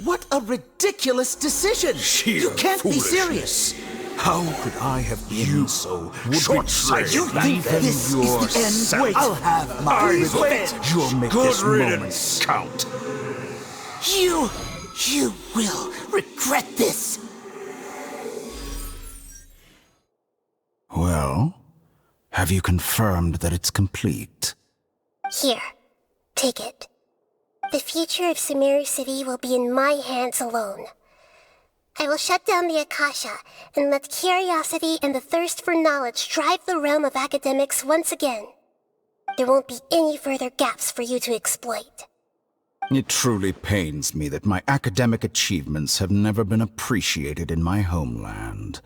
[SPEAKER 3] What a ridiculous decision! You can't be serious!
[SPEAKER 10] How could I have been so short-sighted?
[SPEAKER 3] You think this is the end? Wait, I'll have my revenge!
[SPEAKER 10] You'll make this moment count.
[SPEAKER 3] You will regret this!
[SPEAKER 10] Well, have you confirmed that it's complete?
[SPEAKER 2] Here, take it. The future of Sumeru City will be in my hands alone. I will shut down the Akasha and let curiosity and the thirst for knowledge drive the realm of academics once again. There won't be any further gaps for you to exploit.
[SPEAKER 10] It truly pains me that my academic achievements have never been appreciated in my homeland.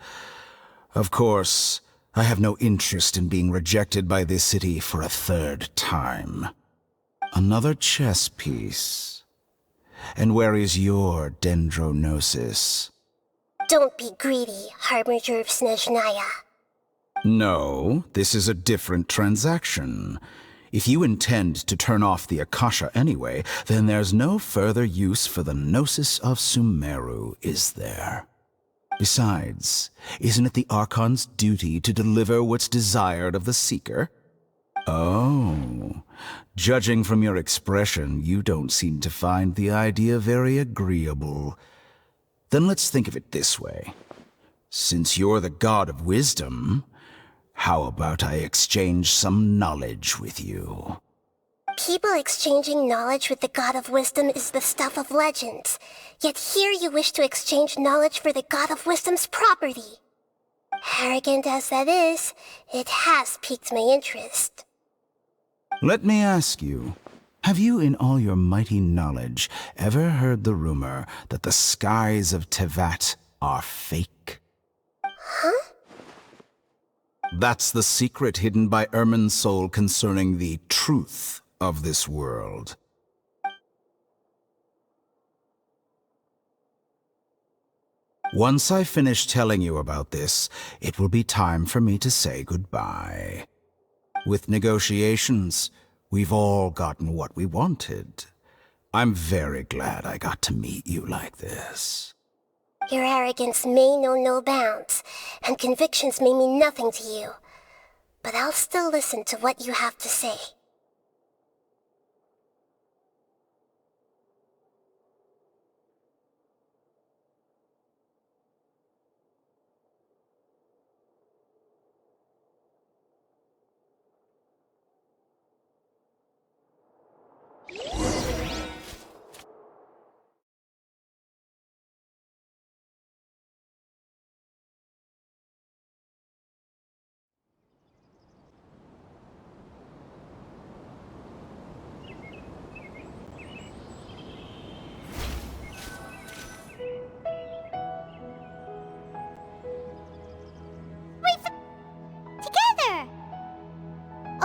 [SPEAKER 10] Of course, I have no interest in being rejected by this city for a third time. Another chess piece. And where is your dendronosis?
[SPEAKER 2] Don't be greedy, Harbinger of Snezhnaya.
[SPEAKER 10] No, this is a different transaction. If you intend to turn off the Akasha anyway, then there's no further use for the Gnosis of Sumeru, is there? Besides, isn't it the Archon's duty to deliver what's desired of the Seeker? Oh, judging from your expression, you don't seem to find the idea very agreeable. Then let's think of it this way. Since you're the god of wisdom, how about I exchange some knowledge with you?
[SPEAKER 2] People exchanging knowledge with the god of wisdom is the stuff of legends. Yet here you wish to exchange knowledge for the god of wisdom's property. Arrogant as that is, it has piqued my interest.
[SPEAKER 10] Let me ask you, have you in all your mighty knowledge ever heard the rumor that the skies of Tevat are fake?
[SPEAKER 2] Huh?
[SPEAKER 10] That's the secret hidden by Irminsul concerning the truth of this world. Once I finish telling you about this, it will be time for me to say goodbye. With negotiations, we've all gotten what we wanted. I'm very glad I got to meet you like this.
[SPEAKER 2] Your arrogance may know no bounds, and convictions may mean nothing to you. But I'll still listen to what you have to say.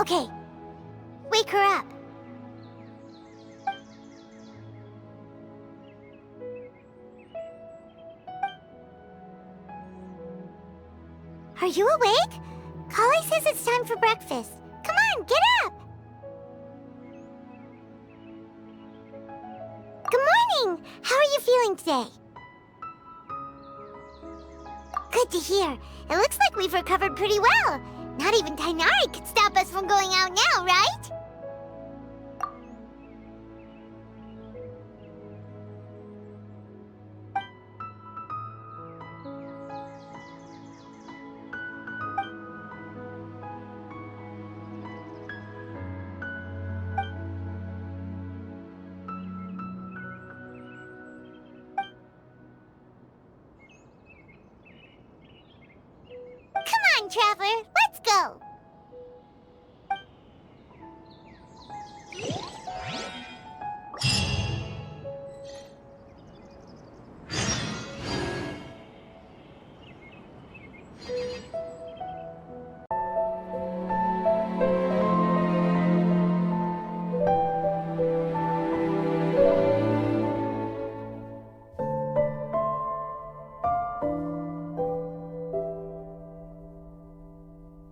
[SPEAKER 4] Okay. Wake her up. Are you awake? Kali says it's time for breakfast. Come on, get up! Good morning! How are you feeling today? Good to hear. It looks like we've recovered pretty well. Not even Tainari could stop us from going out now, right? Come on, Traveler, let's go!